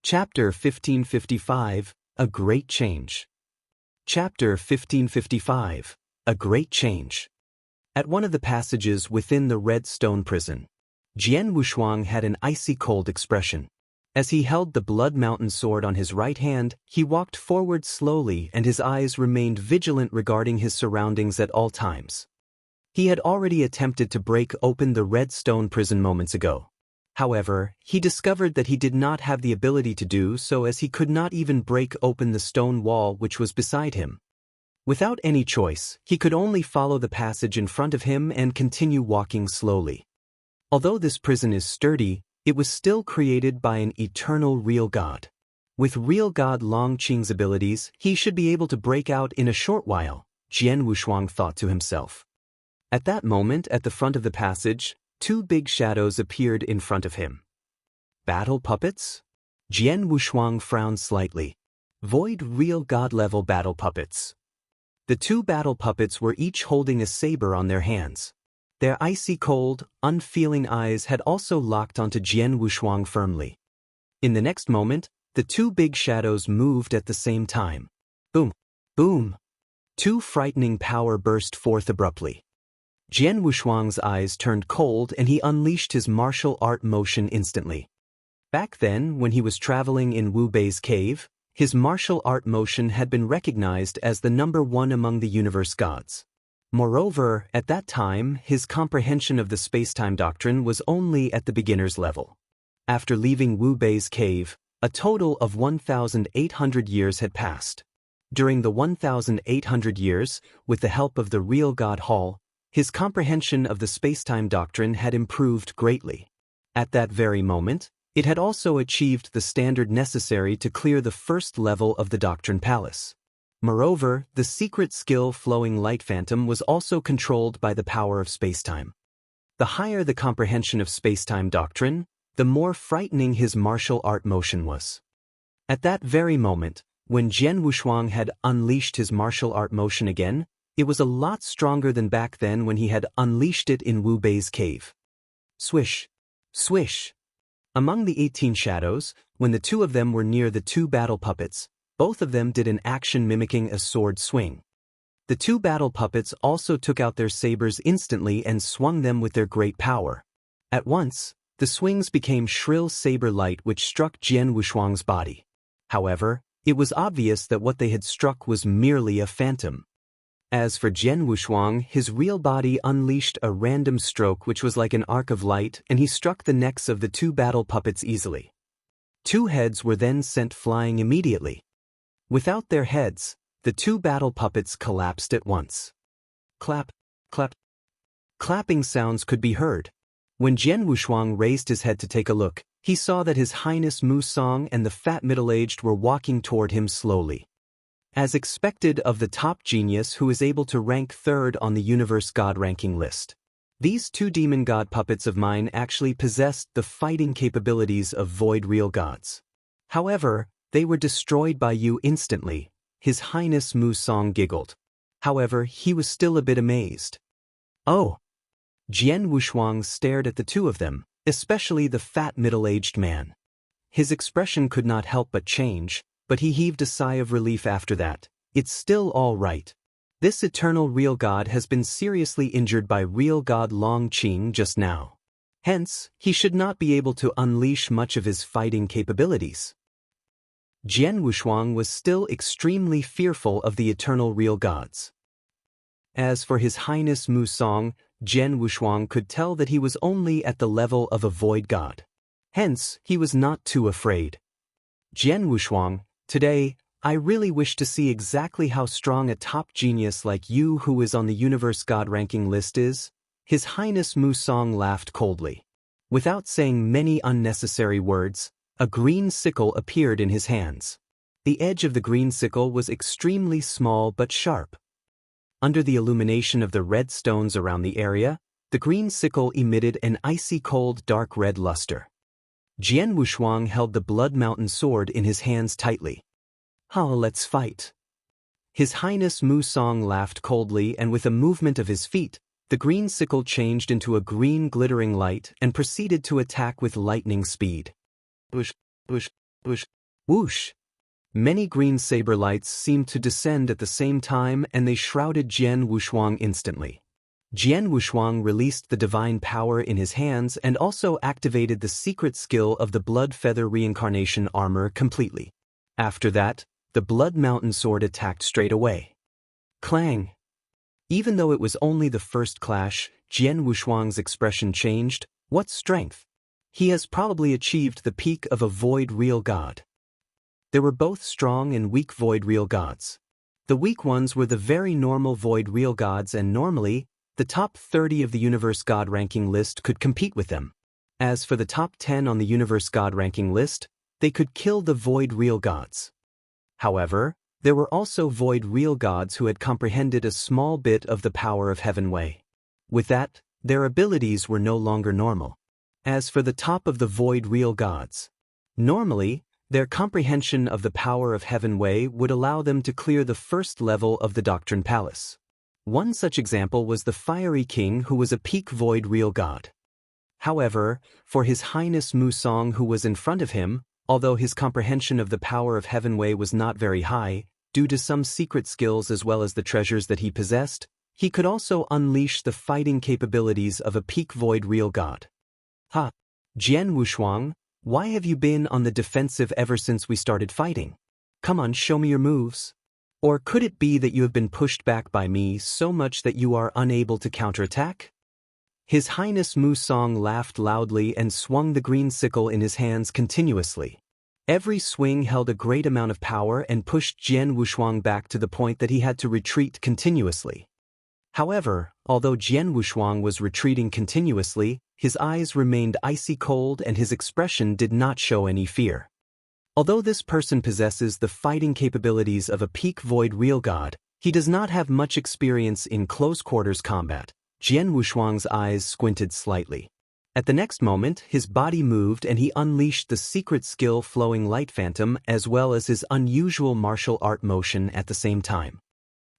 Chapter 1555, A Great Change. Chapter 1555, A Great Change. At one of the passages within the red stone prison, Jian Wushuang had an icy cold expression. As he held the Blood Mountain sword on his right hand, he walked forward slowly and his eyes remained vigilant regarding his surroundings at all times. He had already attempted to break open the red stone prison moments ago. However, he discovered that he did not have the ability to do so, as he could not even break open the stone wall which was beside him. Without any choice, he could only follow the passage in front of him and continue walking slowly. Although this prison is sturdy, it was still created by an eternal real God. With real God Long Qing's abilities, he should be able to break out in a short while, Jian Wushuang thought to himself. At that moment, at the front of the passage, two big shadows appeared in front of him. Battle puppets? Jian Wushuang frowned slightly. Void real God-level battle puppets. The two battle puppets were each holding a saber on their hands. Their icy cold, unfeeling eyes had also locked onto Jian Wushuang firmly. In the next moment, the two big shadows moved at the same time. Boom! Boom! Two frightening power burst forth abruptly. Jian Wushuang's eyes turned cold and he unleashed his martial art motion instantly. Back then, when he was traveling in Wu Bei's cave, his martial art motion had been recognized as the #1 among the universe gods. Moreover, at that time, his comprehension of the space-time doctrine was only at the beginner's level. After leaving Wu Bei's cave, a total of 1,800 years had passed. During the 1,800 years, with the help of the real God Hall, his comprehension of the space-time doctrine had improved greatly. At that very moment, it had also achieved the standard necessary to clear the first level of the Doctrine Palace. Moreover, the secret skill Flowing Light Phantom was also controlled by the power of space-time. The higher the comprehension of space-time doctrine, the more frightening his martial art motion was. At that very moment, when Jian Wushuang had unleashed his martial art motion again, it was a lot stronger than back then when he had unleashed it in Wu Bei's cave. Swish! Swish! Among the 18 shadows, when the two of them were near the two battle puppets, both of them did an action mimicking a sword swing. The two battle puppets also took out their sabers instantly and swung them with their great power. At once, the swings became shrill saber light which struck Jian Wushuang's body. However, it was obvious that what they had struck was merely a phantom. As for Jian Wushuang, his real body unleashed a random stroke which was like an arc of light, and he struck the necks of the two battle puppets easily. Two heads were then sent flying immediately. Without their heads, the two battle puppets collapsed at once. Clap, clap. Clapping sounds could be heard. When Jian Wushuang raised his head to take a look, he saw that His Highness Mu Song and the fat middle-aged were walking toward him slowly. As expected of the top genius who is able to rank third on the universe god ranking list, these two demon god puppets of mine actually possessed the fighting capabilities of void real gods. However, they were destroyed by you instantly, His Highness Mu Song giggled. However, he was still a bit amazed. Oh! Jian Wushuang stared at the two of them, especially the fat middle-aged man. His expression could not help but change, but he heaved a sigh of relief after that. It's still all right. This eternal real God has been seriously injured by real God Long Qing just now. Hence, he should not be able to unleash much of his fighting capabilities. Jian Wushuang was still extremely fearful of the eternal real gods. As for His Highness Mu Song, Jian Wushuang could tell that he was only at the level of a void god. Hence, he was not too afraid. Jian Wushuang, today, I really wish to see exactly how strong a top genius like you who is on the universe god ranking list is. His Highness Mu Song laughed coldly. Without saying many unnecessary words, a green sickle appeared in his hands. The edge of the green sickle was extremely small but sharp. Under the illumination of the red stones around the area, the green sickle emitted an icy cold dark red luster. Jian Wushuang held the Blood Mountain sword in his hands tightly. Let's fight. His Highness Mu Song laughed coldly, and with a movement of his feet, the green sickle changed into a green glittering light and proceeded to attack with lightning speed. Bush, bush, bush. Whoosh! Many green saber lights seemed to descend at the same time, and they shrouded Jian Wushuang instantly. Jian Wushuang released the divine power in his hands and also activated the secret skill of the Blood Feather Reincarnation armor completely. After that, the Blood Mountain sword attacked straight away. Clang! Even though it was only the first clash, Jian Wushuang's expression changed. What strength! He has probably achieved the peak of a void real god. There were both strong and weak void real gods. The weak ones were the very normal void real gods, and normally, the top 30 of the universe god ranking list could compete with them. As for the top 10 on the universe god ranking list, they could kill the void real gods. However, there were also void real gods who had comprehended a small bit of the power of Heaven Way. With that, their abilities were no longer normal. As for the top of the void real gods, normally, their comprehension of the power of Heaven Way would allow them to clear the first level of the Doctrine Palace. One such example was the Fiery King, who was a peak void real god. However, for His Highness Musong, who was in front of him, although his comprehension of the power of Heaven Way was not very high, due to some secret skills as well as the treasures that he possessed, he could also unleash the fighting capabilities of a peak void real god. Ha! Jian Wushuang, why have you been on the defensive ever since we started fighting? Come on, show me your moves. Or could it be that you have been pushed back by me so much that you are unable to counterattack? His Highness Musong laughed loudly and swung the green sickle in his hands continuously. Every swing held a great amount of power and pushed Jian Wushuang back to the point that he had to retreat continuously. However, although Jian Wushuang was retreating continuously, his eyes remained icy cold and his expression did not show any fear. Although this person possesses the fighting capabilities of a peak void real god, he does not have much experience in close quarters combat. Jian Wushuang's eyes squinted slightly. At the next moment, his body moved and he unleashed the secret skill Flowing Light Phantom as well as his unusual martial art motion at the same time.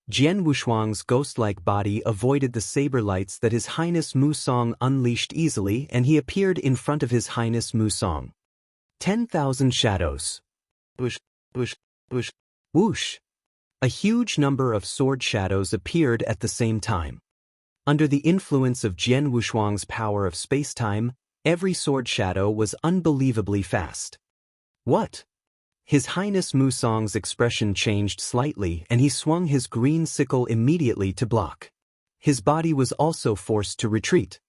Jian Wushuang's ghost-like body avoided the saber lights that His Highness Musong unleashed easily, and he appeared in front of His Highness Musong. 10,000 shadows. Whoosh, whoosh, whoosh, whoosh. A huge number of sword shadows appeared at the same time. Under the influence of Jian Wushuang's power of space-time, every sword shadow was unbelievably fast. What? His Highness Musong's expression changed slightly and he swung his green sickle immediately to block. His body was also forced to retreat.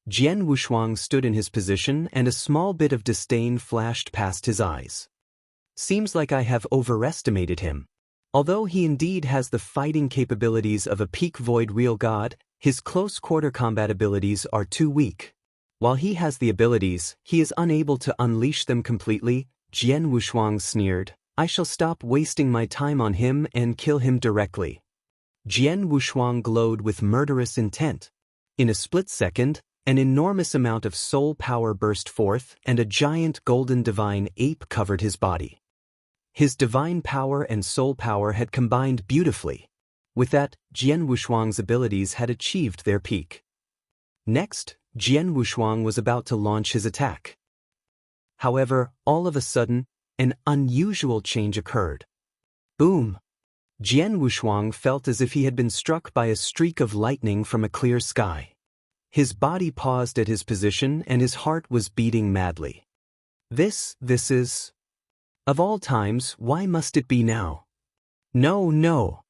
Jian Wushuang stood in his position and a small bit of disdain flashed past his eyes. Seems like I have overestimated him. Although he indeed has the fighting capabilities of a peak void real god, his close quarter combat abilities are too weak. While he has the abilities, he is unable to unleash them completely. Jian Wushuang sneered, I shall stop wasting my time on him and kill him directly. Jian Wushuang glowed with murderous intent. In a split second, an enormous amount of soul power burst forth and a giant golden divine ape covered his body. His divine power and soul power had combined beautifully. With that, Jian Wushuang's abilities had achieved their peak. Next, Jian Wushuang was about to launch his attack. However, all of a sudden, an unusual change occurred. Boom! Jian Wushuang felt as if he had been struck by a streak of lightning from a clear sky. His body paused at his position and his heart was beating madly. This is... Of all times, why must it be now? No, no!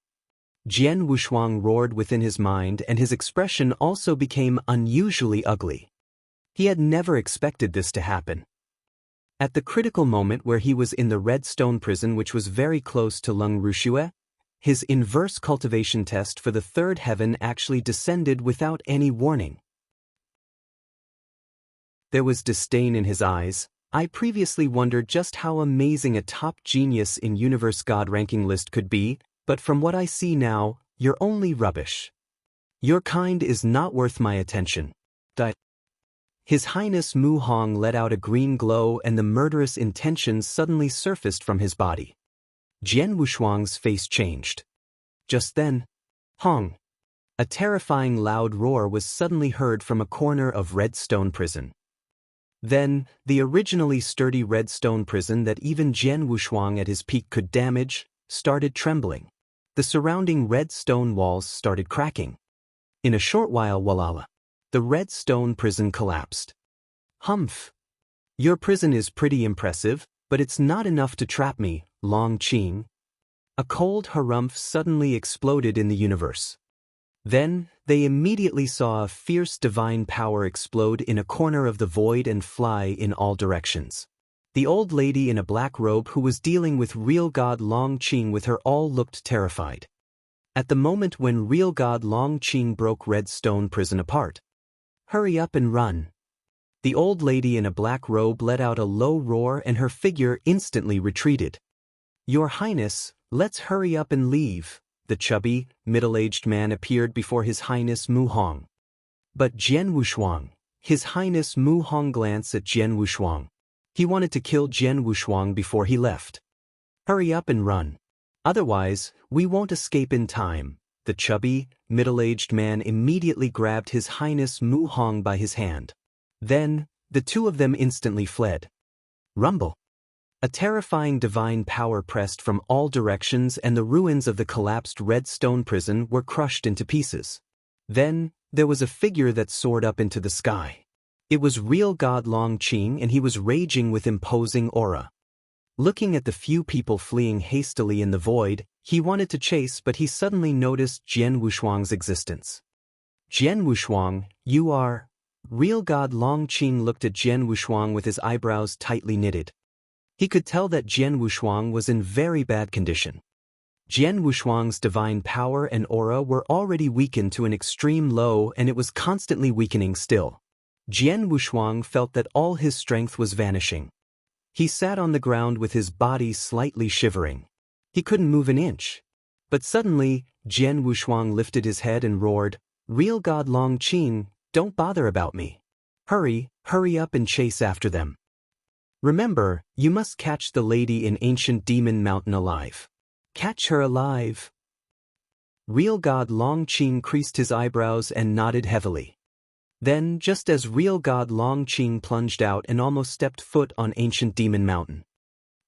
Jian Wushuang roared within his mind and his expression also became unusually ugly. He had never expected this to happen. At the critical moment where he was in the red stone prison, which was very close to Lung Rushue, his inverse cultivation test for the third heaven actually descended without any warning. There was disdain in his eyes. I previously wondered just how amazing a top genius in universe god ranking list could be, but from what I see now, you're only rubbish. Your kind is not worth my attention. His Highness Mu Hong let out a green glow and the murderous intentions suddenly surfaced from his body. Jian Wushuang's face changed. Just then, Hong! A terrifying loud roar was suddenly heard from a corner of Red Stone Prison. Then, the originally sturdy red stone prison that even Jian Wushuang at his peak could damage, started trembling. The surrounding red stone walls started cracking. In a short while, voila, the red stone prison collapsed. Humph! Your prison is pretty impressive, but it's not enough to trap me, Long Qing. A cold harumph suddenly exploded in the universe. Then, they immediately saw a fierce divine power explode in a corner of the void and fly in all directions. The old lady in a black robe who was dealing with real god Long Qing with her all looked terrified. At the moment when real god Long Qing broke red stone prison apart. Hurry up and run. The old lady in a black robe let out a low roar and her figure instantly retreated. Your Highness, let's hurry up and leave. The chubby, middle-aged man appeared before His Highness Mu Hong. But Jian Wushuang, His Highness Mu Hong glanced at Jian Wushuang. He wanted to kill Jian Wushuang before he left. Hurry up and run. Otherwise, we won't escape in time. The chubby, middle-aged man immediately grabbed His Highness Mu Hong by his hand. Then, the two of them instantly fled. Rumble. A terrifying divine power pressed from all directions and the ruins of the collapsed red stone prison were crushed into pieces. Then, there was a figure that soared up into the sky. It was real god Long Qing and he was raging with imposing aura. Looking at the few people fleeing hastily in the void, he wanted to chase but he suddenly noticed Jian Wushuang's existence. Jian Wushuang, you are... Real god Long Qing looked at Jian Wushuang with his eyebrows tightly knitted. He could tell that Jian Wushuang was in very bad condition. Jian Wushuang's divine power and aura were already weakened to an extreme low and it was constantly weakening still. Jian Wushuang felt that all his strength was vanishing. He sat on the ground with his body slightly shivering. He couldn't move an inch. But suddenly, Jian Wushuang lifted his head and roared, Real god Long Qing, don't bother about me. Hurry up and chase after them. Remember, you must catch the lady in ancient demon mountain alive. Catch her alive. Real god Long Qing creased his eyebrows and nodded heavily. Then, just as real god Long Qing plunged out and almost stepped foot on ancient demon mountain.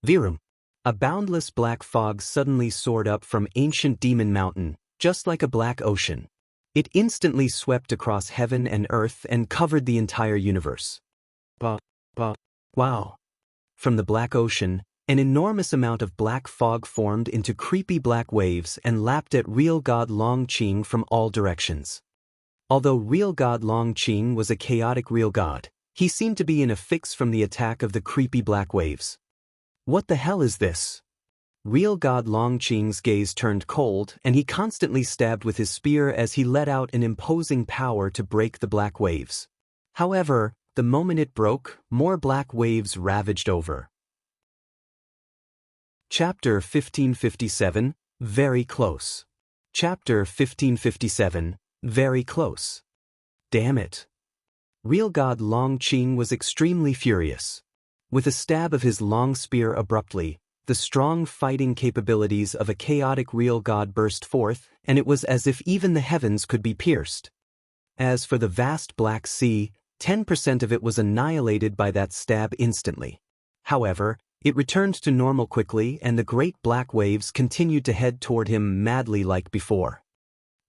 Virum. A boundless black fog suddenly soared up from ancient demon mountain, just like a black ocean. It instantly swept across heaven and earth and covered the entire universe. Wow. From the black ocean, an enormous amount of black fog formed into creepy black waves and lapped at real god Long Qing from all directions. Although real god Long Qing was a chaotic real god, he seemed to be in a fix from the attack of the creepy black waves. What the hell is this? Real god Long Qing's gaze turned cold and he constantly stabbed with his spear as he let out an imposing power to break the black waves. However, the moment it broke, more black waves ravaged over. Chapter 1557, Very Close. Chapter 1557, Very Close. Damn it. Real god Long Qing was extremely furious. With a stab of his long spear abruptly, the strong fighting capabilities of a chaotic real god burst forth, and it was as if even the heavens could be pierced. As for the vast Black Sea, 10% of it was annihilated by that stab instantly. However, it returned to normal quickly and the great black waves continued to head toward him madly like before.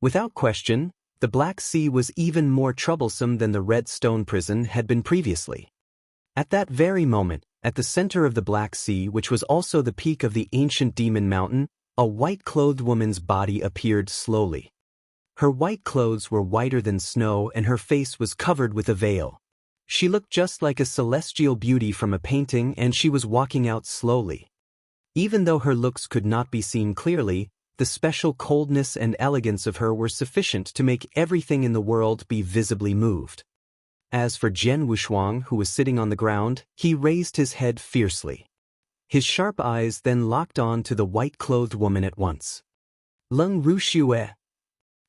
Without question, the Black Sea was even more troublesome than the red stone prison had been previously. At that very moment, at the center of the Black Sea, which was also the peak of the ancient demon mountain, a white-clothed woman's body appeared slowly. Her white clothes were whiter than snow and her face was covered with a veil. She looked just like a celestial beauty from a painting and she was walking out slowly. Even though her looks could not be seen clearly, the special coldness and elegance of her were sufficient to make everything in the world be visibly moved. As for Jian Wushuang, who was sitting on the ground, he raised his head fiercely. His sharp eyes then locked on to the white-clothed woman at once. Leng Ruxue.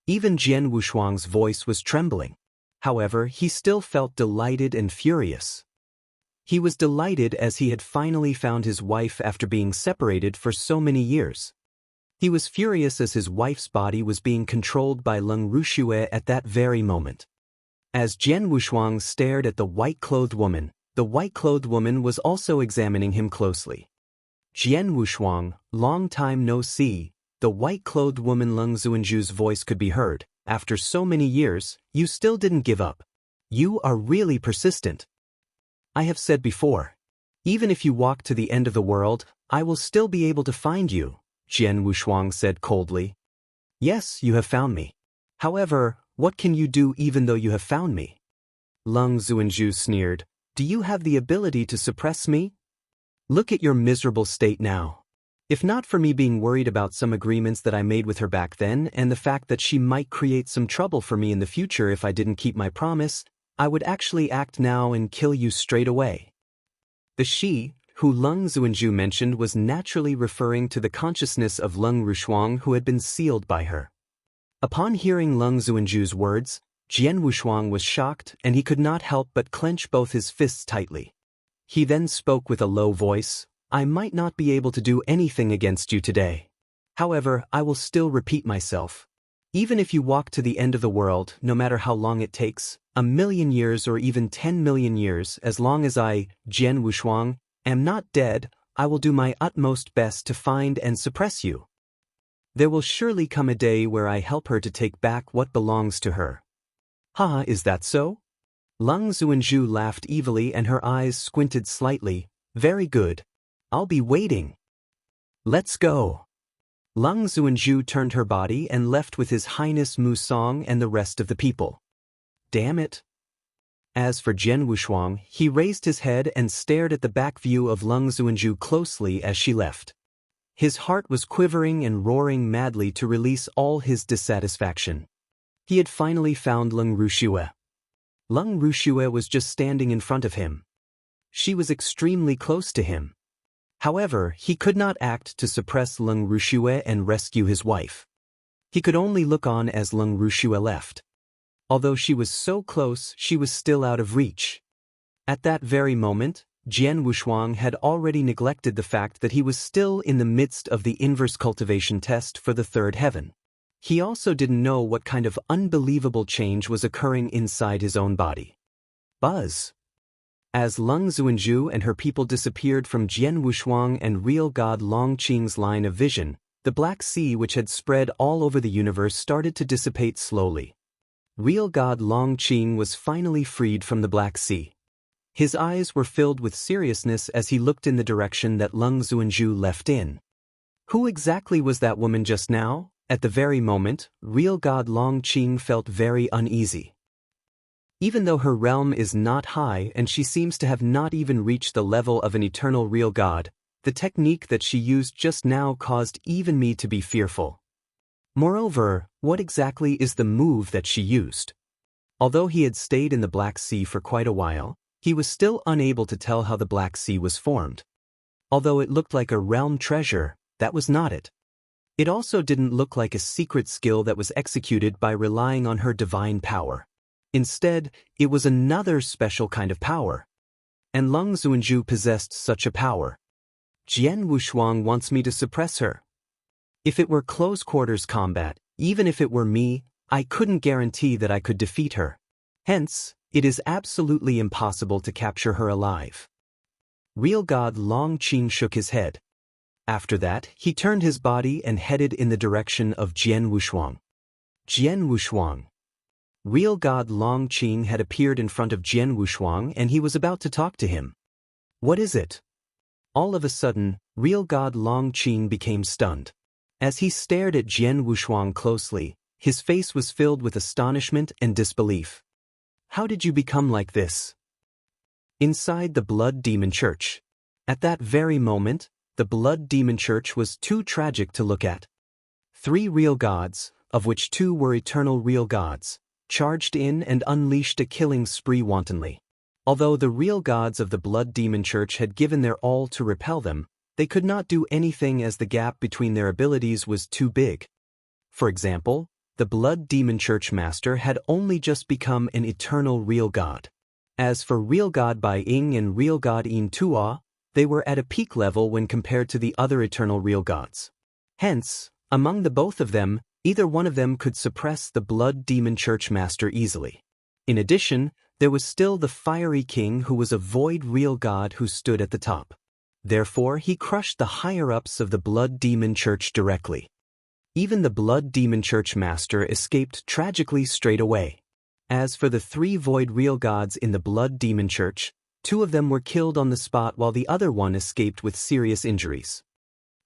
Even Jian Wushuang's voice was trembling. However, he still felt delighted and furious. He was delighted as he had finally found his wife after being separated for so many years. He was furious as his wife's body was being controlled by Leng Ruxue at that very moment. As Jian Wushuang stared at the white-clothed woman, the white-clothed woman was also examining him closely. Jian Wushuang, long time no see, the white-clothed woman Leng Zuanju's voice could be heard. After so many years, you still didn't give up. You are really persistent. I have said before, even if you walk to the end of the world, I will still be able to find you, Jian Wushuang said coldly. Yes, you have found me. However, what can you do even though you have found me? Leng Zuanju sneered. Do you have the ability to suppress me? Look at your miserable state now. If not for me being worried about some agreements that I made with her back then and the fact that she might create some trouble for me in the future if I didn't keep my promise, I would actually act now and kill you straight away. The she, who Leng Zuanju mentioned, was naturally referring to the consciousness of Leng Wushuang who had been sealed by her. Upon hearing Leng Zuanju's words, Jian Wushuang was shocked and he could not help but clench both his fists tightly. He then spoke with a low voice, I might not be able to do anything against you today. However, I will still repeat myself. Even if you walk to the end of the world, no matter how long it takes, 1,000,000 years or even 10 million years, as long as I, Jian Wushuang, am not dead, I will do my utmost best to find and suppress you. There will surely come a day where I help her to take back what belongs to her. Ha, is that so? Leng Zuanju laughed evilly and her eyes squinted slightly. Very good. I'll be waiting. Let's go. Leng Zuanju turned her body and left with His Highness Mu Song and the rest of the people. Damn it. As for Jian Wushuang, he raised his head and stared at the back view of Leng Zuanju closely as she left. His heart was quivering and roaring madly to release all his dissatisfaction. He had finally found Leng Rushue. Leng Rushue was just standing in front of him. She was extremely close to him. However, he could not act to suppress Leng Rushue and rescue his wife. He could only look on as Leng Rushue left. Although she was so close, she was still out of reach. At that very moment, Jian Wushuang had already neglected the fact that he was still in the midst of the inverse cultivation test for the third heaven. He also didn't know what kind of unbelievable change was occurring inside his own body. Buzz. As Leng Zuanju and her people disappeared from Jian Wushuang and real god Long Qing's line of vision, the Black Sea which had spread all over the universe started to dissipate slowly. Real god Long Qing was finally freed from the Black Sea. His eyes were filled with seriousness as he looked in the direction that Leng Zuanju left in. Who exactly was that woman just now? At the very moment, real god Long Qing felt very uneasy. Even though her realm is not high and she seems to have not even reached the level of an eternal real god, the technique that she used just now caused even me to be fearful. Moreover, what exactly is the move that she used? Although he had stayed in the Black Sea for quite a while, he was still unable to tell how the Black Sea was formed. Although it looked like a realm treasure, that was not it. It also didn't look like a secret skill that was executed by relying on her divine power. Instead, it was another special kind of power. And Leng Zuanju possessed such a power. Jian Wushuang wants me to suppress her. If it were close-quarters combat, even if it were me, I couldn't guarantee that I could defeat her. Hence, it is absolutely impossible to capture her alive. Real god Long Qing shook his head. After that, he turned his body and headed in the direction of Jian Wushuang. Jian Wushuang. Real god Long Qing had appeared in front of Jian Wushuang and he was about to talk to him. What is it? All of a sudden, real god Long Qing became stunned. As he stared at Jian Wushuang closely, his face was filled with astonishment and disbelief. How did you become like this? Inside the Blood Demon Church. At that very moment, the Blood Demon Church was too tragic to look at. 3 real gods, of which 2 were eternal real gods, charged in and unleashed a killing spree wantonly. Although the real gods of the Blood Demon Church had given their all to repel them, they could not do anything as the gap between their abilities was too big. For example, the Blood Demon Church Master had only just become an eternal real god. As for real god Bai Ying and real god Yin Tua, they were at a peak level when compared to the other eternal real gods. Hence, among the both of them, either one of them could suppress the Blood Demon Church Master easily. In addition, there was still the fiery king who was a void real god who stood at the top. Therefore, he crushed the higher-ups of the Blood Demon Church directly. Even the Blood Demon Church master escaped tragically straight away. As for the 3 void real gods in the Blood Demon Church, 2 of them were killed on the spot while the other one escaped with serious injuries.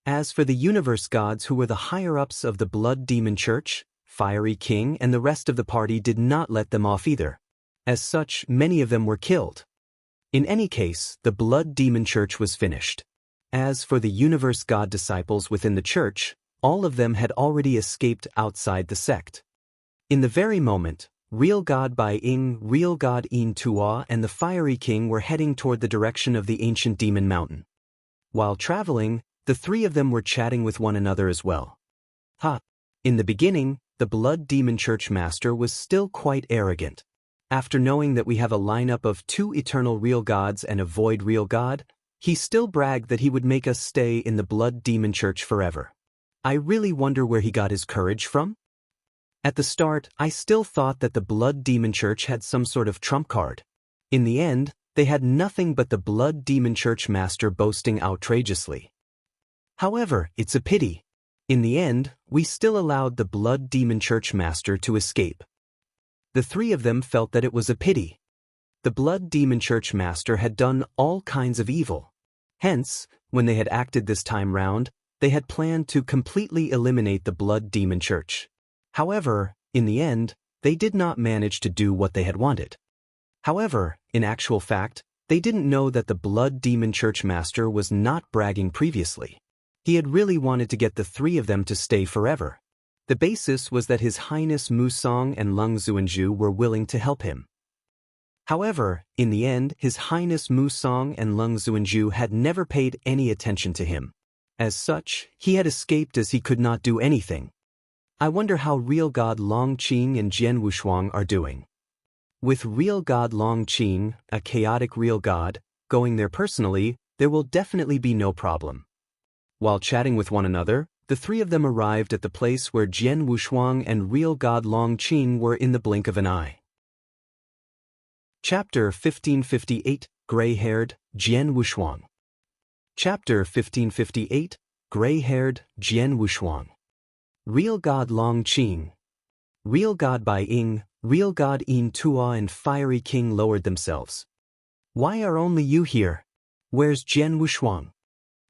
As for the universe gods who were the higher-ups of the Blood Demon Church, Fiery King and the rest of the party did not let them off either. As such, many of them were killed. In any case, the Blood Demon Church was finished. As for the universe god disciples within the church, all of them had already escaped outside the sect. In the very moment, Real God Bai Ing, Real God In Tua and the Fiery King were heading toward the direction of the ancient demon mountain. While traveling, the 3 of them were chatting with one another as well. In the beginning, the Blood Demon Church master was still quite arrogant. After knowing that we have a lineup of 2 eternal real gods and a void real god, he still bragged that he would make us stay in the Blood Demon Church forever. I really wonder where he got his courage from. At the start, I still thought that the Blood Demon Church had some sort of trump card. In the end, they had nothing but the Blood Demon Church master boasting outrageously. However, it's a pity. In the end, we still allowed the Blood Demon Church master to escape. The 3 of them felt that it was a pity. The Blood Demon Church master had done all kinds of evil. Hence, when they had acted this time round, they had planned to completely eliminate the Blood Demon Church. However, in the end, they did not manage to do what they had wanted. However, in actual fact, they didn't know that the Blood Demon Church master was not bragging previously. He had really wanted to get the 3 of them to stay forever. The basis was that His Highness Musong and Lung Xuanzhu were willing to help him. However, in the end, His Highness Musong and Lung Xuanzhu had never paid any attention to him. As such, he had escaped as he could not do anything. I wonder how Real God Long Qing and Jian Wushuang are doing. With Real God Long Qing, a chaotic real god, going there personally, there will definitely be no problem. While chatting with one another, the 3 of them arrived at the place where Jian Wushuang and Real God Long Qing were in the blink of an eye. Chapter 1558, Gray-Haired, Jian Wushuang. Chapter 1558, Gray-Haired, Jian Wushuang. Real God Long Qing. Real God Bai Ing, Real God In Tua and Fiery King lowered themselves. Why are only you here? Where's Jian Wushuang?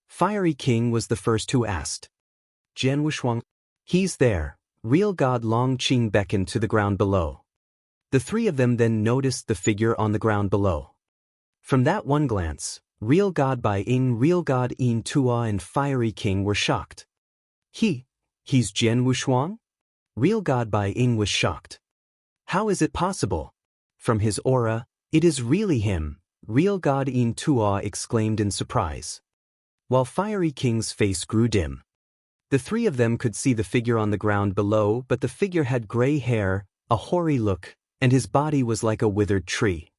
Fiery King was the first who asked. Jian Wushuang, he's there. Real God Long Qing beckoned to the ground below. The 3 of them then noticed the figure on the ground below. From that one glance, Real God Bai Ing, Real God In Tua and Fiery King were shocked. He's Jian Wushuang? Real God Bai Ing was shocked. How is it possible? From his aura, it is really him, Real God In Tua exclaimed in surprise. While Fiery King's face grew dim. The 3 of them could see the figure on the ground below, but the figure had gray hair, a hoary look, and his body was like a withered tree.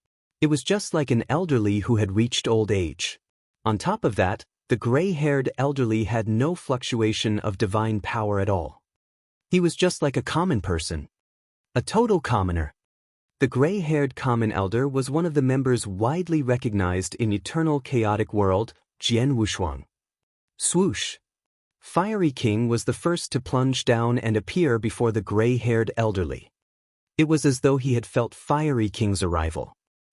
It was just like an elderly who had reached old age. On top of that, the gray-haired elderly had no fluctuation of divine power at all. He was just like a common person. A total commoner. The gray-haired common elder was one of the members widely recognized in Eternal Chaotic World, Jian Wushuang. Swoosh! Fiery King was the first to plunge down and appear before the gray-haired elderly. It was as though he had felt Fiery King's arrival.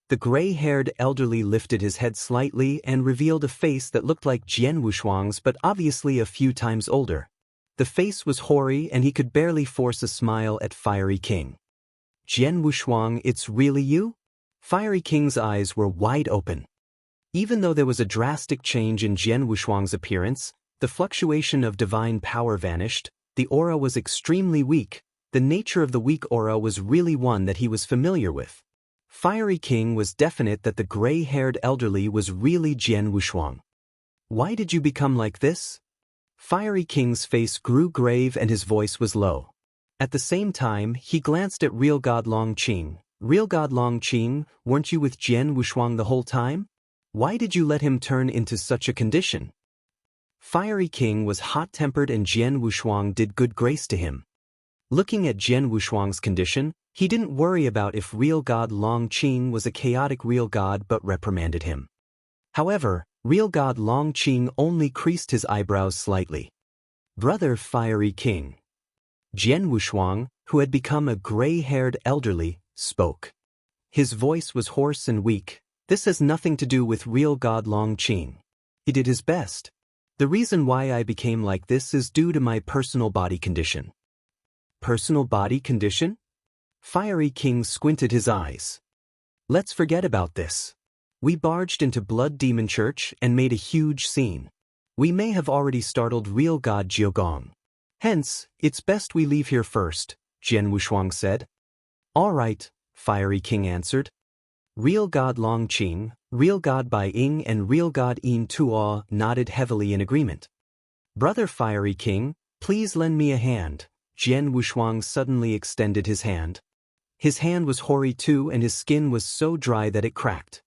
The gray-haired elderly lifted his head slightly and revealed a face that looked like Jian Wushuang's but obviously a few times older. The face was hoary and he could barely force a smile at Fiery King. Jian Wushuang, it's really you? Fiery King's eyes were wide open. Even though there was a drastic change in Jian Wushuang's appearance, the fluctuation of divine power vanished, the aura was extremely weak, the nature of the weak aura was really one that he was familiar with. Fiery King was definite that the gray-haired elderly was really Jian Wushuang. Why did you become like this? Fiery King's face grew grave and his voice was low. At the same time, he glanced at Real God Long Qing. Real God Long Qing, weren't you with Jian Wushuang the whole time? Why did you let him turn into such a condition? Fiery King was hot-tempered and Jian Wushuang did good grace to him. Looking at Jian Wushuang's condition, He didn't worry about if real God Long Qing was a chaotic real god but reprimanded him. However, real god Long Qing only creased his eyebrows slightly. Brother Fiery King. Jian Wushuang, who had become a gray-haired elderly, spoke. His voice was hoarse and weak. This has nothing to do with real god Long Qing. He did his best. The reason why I became like this is due to my personal body condition. Personal body condition? Fiery King squinted his eyes. Let's forget about this. We barged into Blood Demon Church and made a huge scene. We may have already startled real god Jiogong. Hence, it's best we leave here first, Jian Wushuang said. All right, Fiery King answered. Real god Long Qing, real god Bai Ying and real god Yin Tuo nodded heavily in agreement. Brother Fiery King, please lend me a hand. Jian Wushuang suddenly extended his hand. His hand was hoary too and his skin was so dry that it cracked.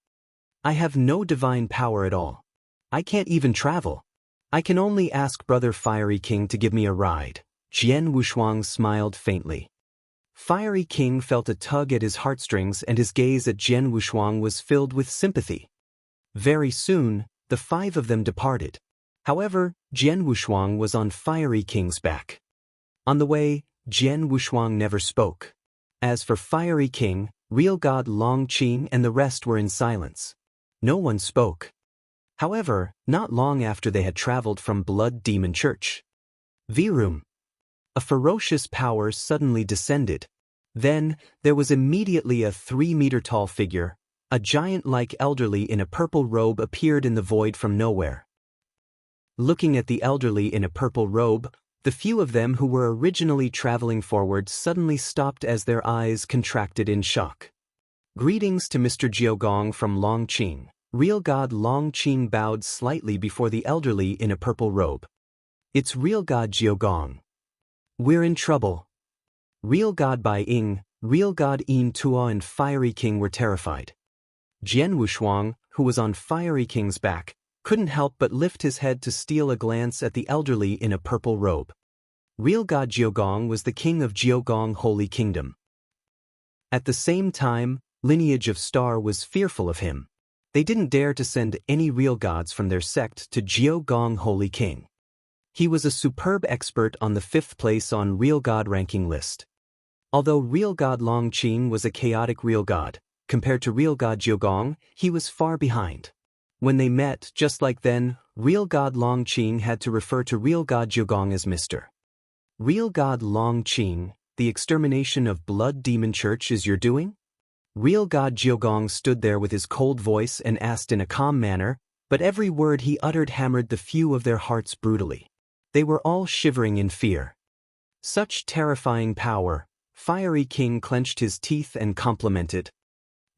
I have no divine power at all. I can't even travel. I can only ask Brother Fiery King to give me a ride. Jian Wushuang smiled faintly. Fiery King felt a tug at his heartstrings and his gaze at Jian Wushuang was filled with sympathy. Very soon, the five of them departed. However, Jian Wushuang was on Fiery King's back. On the way, Jian Wushuang never spoke. As for Fiery King, real god Long Qing and the rest were in silence. No one spoke. However, not long after they had traveled from Blood Demon Church. Virum. A ferocious power suddenly descended. Then, there was immediately a 3-meter-tall figure, a giant-like elderly in a purple robe appeared in the void from nowhere. Looking at the elderly in a purple robe, the few of them who were originally traveling forward suddenly stopped as their eyes contracted in shock. Greetings to Mr. Jiogong from Long Qing. Real god Long Qing bowed slightly before the elderly in a purple robe. It's real god Jiogong. We're in trouble. Real god Bai Ying, real god Yin Tuo and Fiery King were terrified. Jian Wushuang, who was on Fiery King's back, couldn't help but lift his head to steal a glance at the elderly in a purple robe. Real god Jiogong was the king of Jiogong Holy Kingdom. At the same time, Lineage of Star was fearful of him. They didn't dare to send any real gods from their sect to Jiogong Holy King. He was a superb expert on the 5th place on real god ranking list. Although real god Long Qing was a chaotic real god, compared to real god Jiogong, he was far behind. When they met, just like then, real god Long Qing had to refer to real god Jiogong as Mr. Real god Long Qing, the extermination of Blood Demon Church is your doing? Real god Jiogong stood there with his cold voice and asked in a calm manner, but every word he uttered hammered the few of their hearts brutally. They were all shivering in fear. Such terrifying power. Fiery King clenched his teeth and complimented.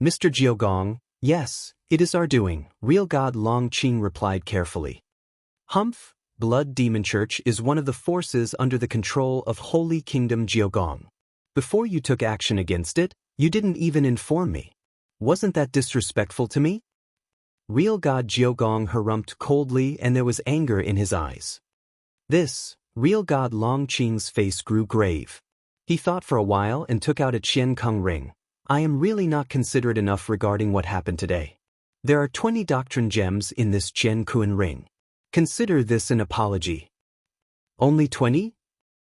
Mr. Jiogong, yes, it is our doing, real god Long Qing replied carefully. Humph, Blood Demon Church is one of the forces under the control of Holy Kingdom Jiogong. Before you took action against it, you didn't even inform me. Wasn't that disrespectful to me? Real god Jiogong harumphed coldly and there was anger in his eyes. This, real god Long Qing's face grew grave. He thought for a while and took out a Qian Kung ring. I am really not considerate enough regarding what happened today. There are 20 doctrine gems in this Qian Kun ring. Consider this an apology. Only 20?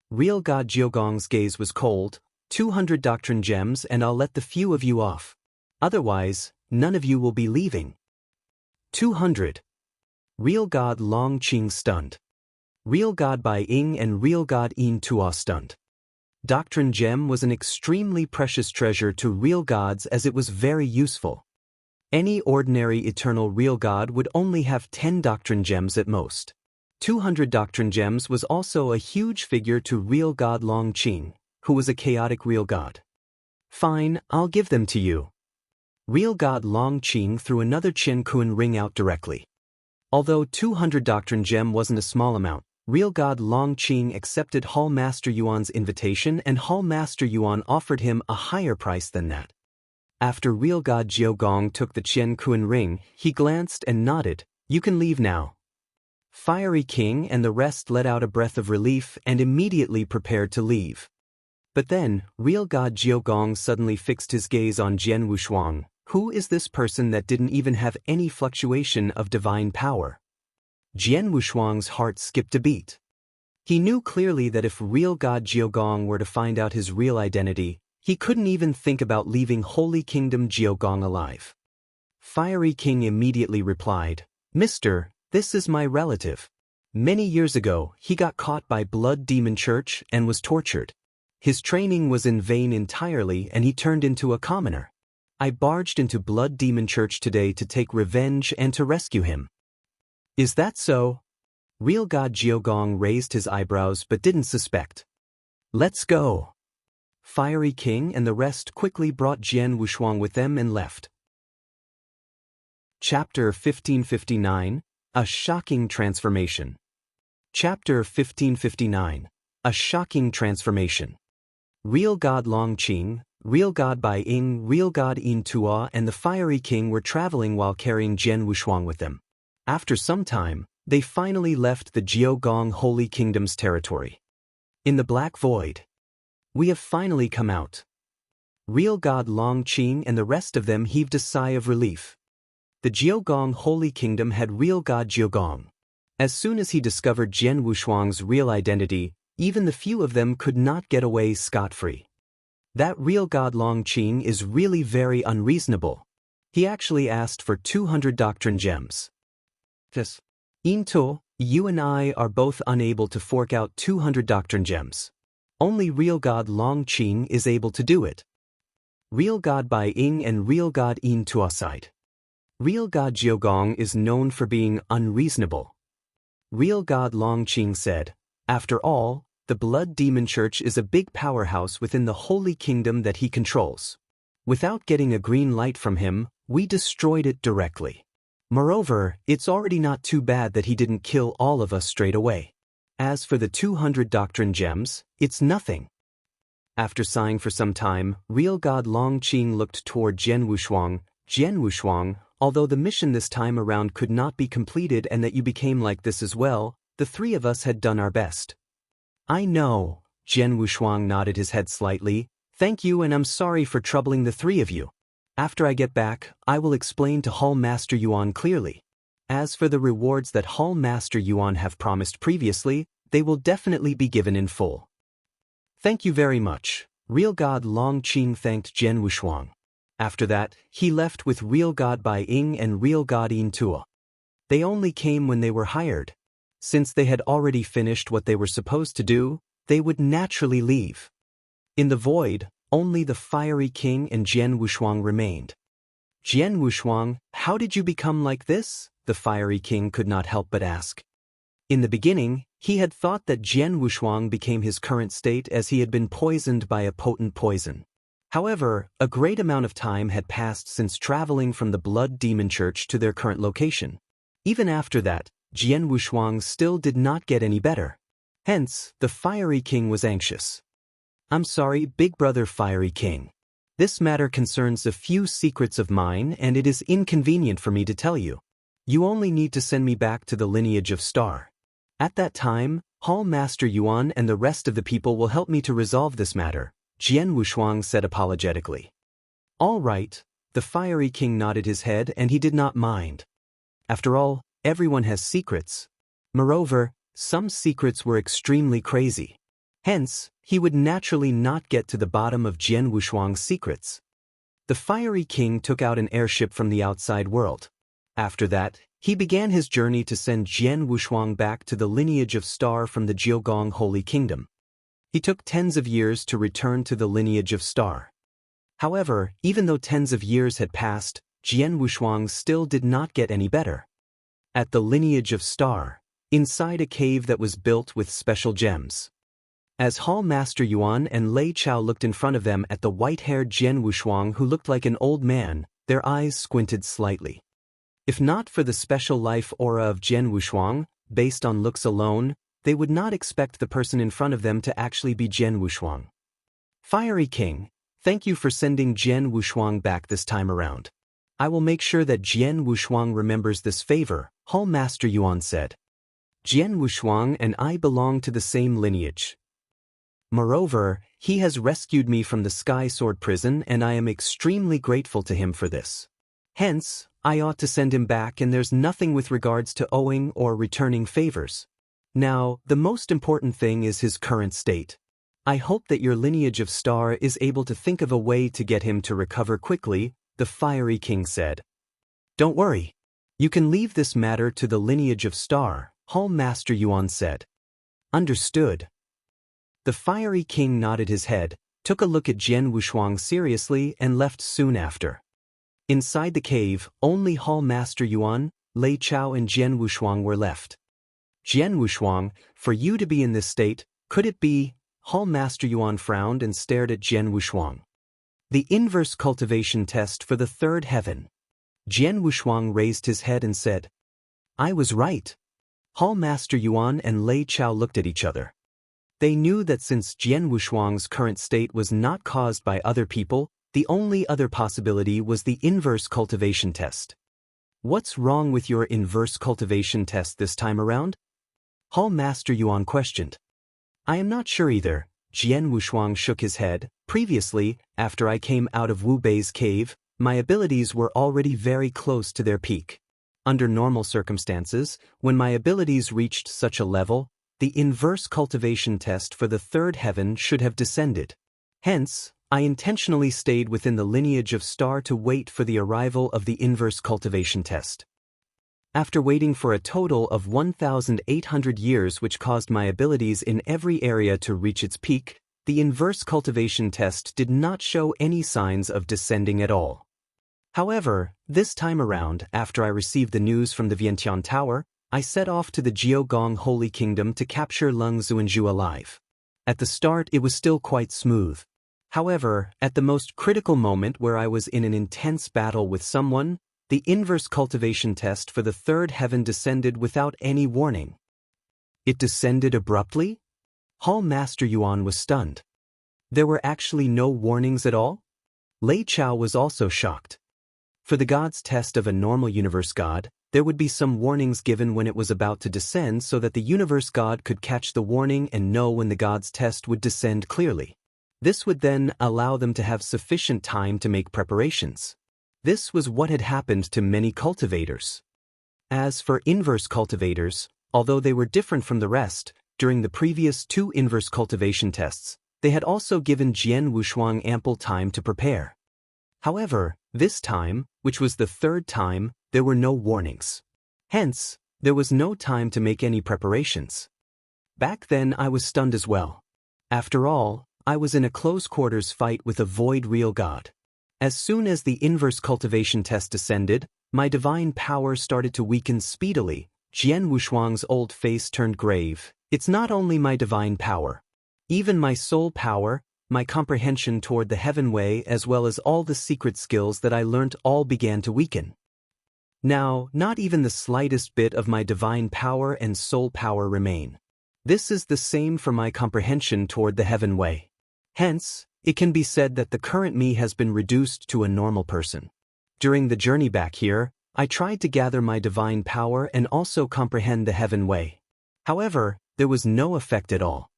Real god Jiogong's gaze was cold. 200 doctrine gems and I'll let the few of you off. Otherwise, none of you will be leaving. 200. Real god Long Qing stunned. Real god Bai Ying and real god Yin Tuo stunned. Doctrine gem was an extremely precious treasure to real gods as it was very useful. Any ordinary eternal real god would only have 10 doctrine gems at most. 200 doctrine gems was also a huge figure to real god Long Qing, who was a chaotic real god. Fine, I'll give them to you. Real god Long Qing threw another Qian Kun ring out directly. Although 200 doctrine gem wasn't a small amount, real god Long Qing accepted Hall Master Yuan's invitation and Hall Master Yuan offered him a higher price than that. After real god Jiogong took the Qian Kun ring, he glanced and nodded, you can leave now. Fiery King and the rest let out a breath of relief and immediately prepared to leave. But then, real god Jiugong suddenly fixed his gaze on Jian Wushuang. Who is this person that didn't even have any fluctuation of divine power? Jian Wushuang's heart skipped a beat. He knew clearly that if real god Jiugong were to find out his real identity, he couldn't even think about leaving Holy Kingdom Jiugong alive. Fiery King immediately replied, "Mister, this is my relative. Many years ago, he got caught by Blood Demon Church and was tortured. His training was in vain entirely and he turned into a commoner. I barged into Blood Demon Church today to take revenge and to rescue him." "Is that so?" Real god Jiugong raised his eyebrows but didn't suspect. "Let's go." Fiery King and the rest quickly brought Jian Wushuang with them and left. Chapter 1559, A Shocking Transformation. Chapter 1559, A Shocking Transformation. Real god Longqing, real god Bai Ying, real god Yin Tua and the Fiery King were traveling while carrying Jian Wushuang with them. After some time, they finally left the Jiugong Holy Kingdom's territory. In the Black Void. "We have finally come out." Real god Longqing and the rest of them heaved a sigh of relief. The Jiugong Holy Kingdom had real god Jiugong. As soon as he discovered Jian Wushuang's real identity, even the few of them could not get away scot-free. That real god Longqing is really very unreasonable. He actually asked for 200 doctrine gems. Yes. Into, you and I are both unable to fork out 200 doctrine gems. Only real god Longqing is able to do it. Real god Bai Ying and real god Yin Tua sighed. Real god Jiugong is known for being unreasonable. Real god Longqing said, "After all, the Blood Demon Church is a big powerhouse within the Holy Kingdom that he controls. Without getting a green light from him, we destroyed it directly. Moreover, it's already not too bad that he didn't kill all of us straight away. As for the 200 doctrine gems, it's nothing." After sighing for some time, real god Longqing looked toward Jian Wushuang. "Jian Wushuang, although the mission this time around could not be completed and that you became like this as well, the three of us had done our best." "I know," Jian Wushuang nodded his head slightly. "Thank you and I'm sorry for troubling the three of you. After I get back, I will explain to Hall Master Yuan clearly. As for the rewards that Hall Master Yuan have promised previously, they will definitely be given in full." "Thank you very much." Real god Longqing thanked Jian Wushuang. After that, he left with real god Bai Ying and real god Yin Tua. They only came when they were hired. Since they had already finished what they were supposed to do, they would naturally leave. In the void, only the Fiery King and Jian Wushuang remained. "Jian Wushuang, how did you become like this?" the Fiery King could not help but ask. In the beginning, he had thought that Jian Wushuang became his current state as he had been poisoned by a potent poison. However, a great amount of time had passed since traveling from the Blood Demon Church to their current location. Even after that, Jian Wushuang still did not get any better. Hence, the Fiery King was anxious. "I'm sorry, Big Brother Fiery King. This matter concerns a few secrets of mine and it is inconvenient for me to tell you. You only need to send me back to the lineage of Star. At that time, Hall Master Yuan and the rest of the people will help me to resolve this matter," Jian Wushuang said apologetically. "All right," the Fiery King nodded his head and he did not mind. After all, everyone has secrets. Moreover, some secrets were extremely crazy. Hence, he would naturally not get to the bottom of Jian Wushuang's secrets. The Fiery King took out an airship from the outside world. After that, he began his journey to send Jian Wushuang back to the lineage of Star from the Jiugong Holy Kingdom. He took tens of years to return to the lineage of Star. However, even though tens of years had passed, Jian Wushuang still did not get any better. At the lineage of Star, inside a cave that was built with special gems. As Hall Master Yuan and Lei Chao looked in front of them at the white-haired Jian Wushuang who looked like an old man, their eyes squinted slightly. If not for the special life aura of Jian Wushuang, based on looks alone, they would not expect the person in front of them to actually be Jian Wushuang. "Fiery King, thank you for sending Jian Wushuang back this time around. I will make sure that Jian Wushuang remembers this favor," Hall Master Yuan said. "Jian Wushuang and I belong to the same lineage. Moreover, he has rescued me from the Sky Sword prison and I am extremely grateful to him for this. Hence, I ought to send him back and there's nothing with regards to owing or returning favors. Now, the most important thing is his current state. I hope that your lineage of Star is able to think of a way to get him to recover quickly, the Fiery King said. Don't worry. You can leave this matter to the lineage of Star, Hall Master Yuan said. Understood. The Fiery King nodded his head, took a look at Jian Wushuang seriously and left soon after. Inside the cave, only Hall Master Yuan, Lei Chao and Jian Wushuang were left. Jian Wushuang, for you to be in this state, could it be? Hall Master Yuan frowned and stared at Jian Wushuang. The inverse cultivation test for the third heaven. Jian Wushuang raised his head and said, I was right. Hall Master Yuan and Lei Chao looked at each other. They knew that since Jian Wushuang's current state was not caused by other people, the only other possibility was the inverse cultivation test. What's wrong with your inverse cultivation test this time around? Hall Master Yuan questioned. I am not sure either. Jian Wushuang shook his head. Previously, after I came out of Wu Bei's cave, my abilities were already very close to their peak. Under normal circumstances, when my abilities reached such a level, the inverse cultivation test for the third heaven should have descended. Hence, I intentionally stayed within the lineage of Star to wait for the arrival of the inverse cultivation test. After waiting for a total of 1,800 years, which caused my abilities in every area to reach its peak, the inverse cultivation test did not show any signs of descending at all. However, this time around, after I received the news from the Vientiane Tower, I set off to the Jiogong Holy Kingdom to capture Leng Zuanzhu alive. At the start it was still quite smooth. However, at the most critical moment where I was in an intense battle with someone, the inverse cultivation test for the third heaven descended without any warning. It descended abruptly? Hall Master Yuan was stunned. There were actually no warnings at all? Lei Chao was also shocked. For the God's test of a normal universe God, there would be some warnings given when it was about to descend so that the universe God could catch the warning and know when the God's test would descend clearly. This would then allow them to have sufficient time to make preparations. This was what had happened to many cultivators. As for inverse cultivators, although they were different from the rest, during the previous 2 inverse cultivation tests, they had also given Jian Wushuang ample time to prepare. However, this time, which was the third time, there were no warnings. Hence, there was no time to make any preparations. Back then I was stunned as well. After all, I was in a close-quarters fight with a void real God. As soon as the inverse cultivation test descended, my divine power started to weaken speedily. Jian Wushuang's old face turned grave. It's not only my divine power. Even my soul power, my comprehension toward the heaven way as well as all the secret skills that I learnt all began to weaken. Now, not even the slightest bit of my divine power and soul power remain. This is the same for my comprehension toward the heaven way. Hence, it can be said that the current me has been reduced to a normal person. During the journey back here, I tried to gather my divine power and also comprehend the heaven way. However, there was no effect at all.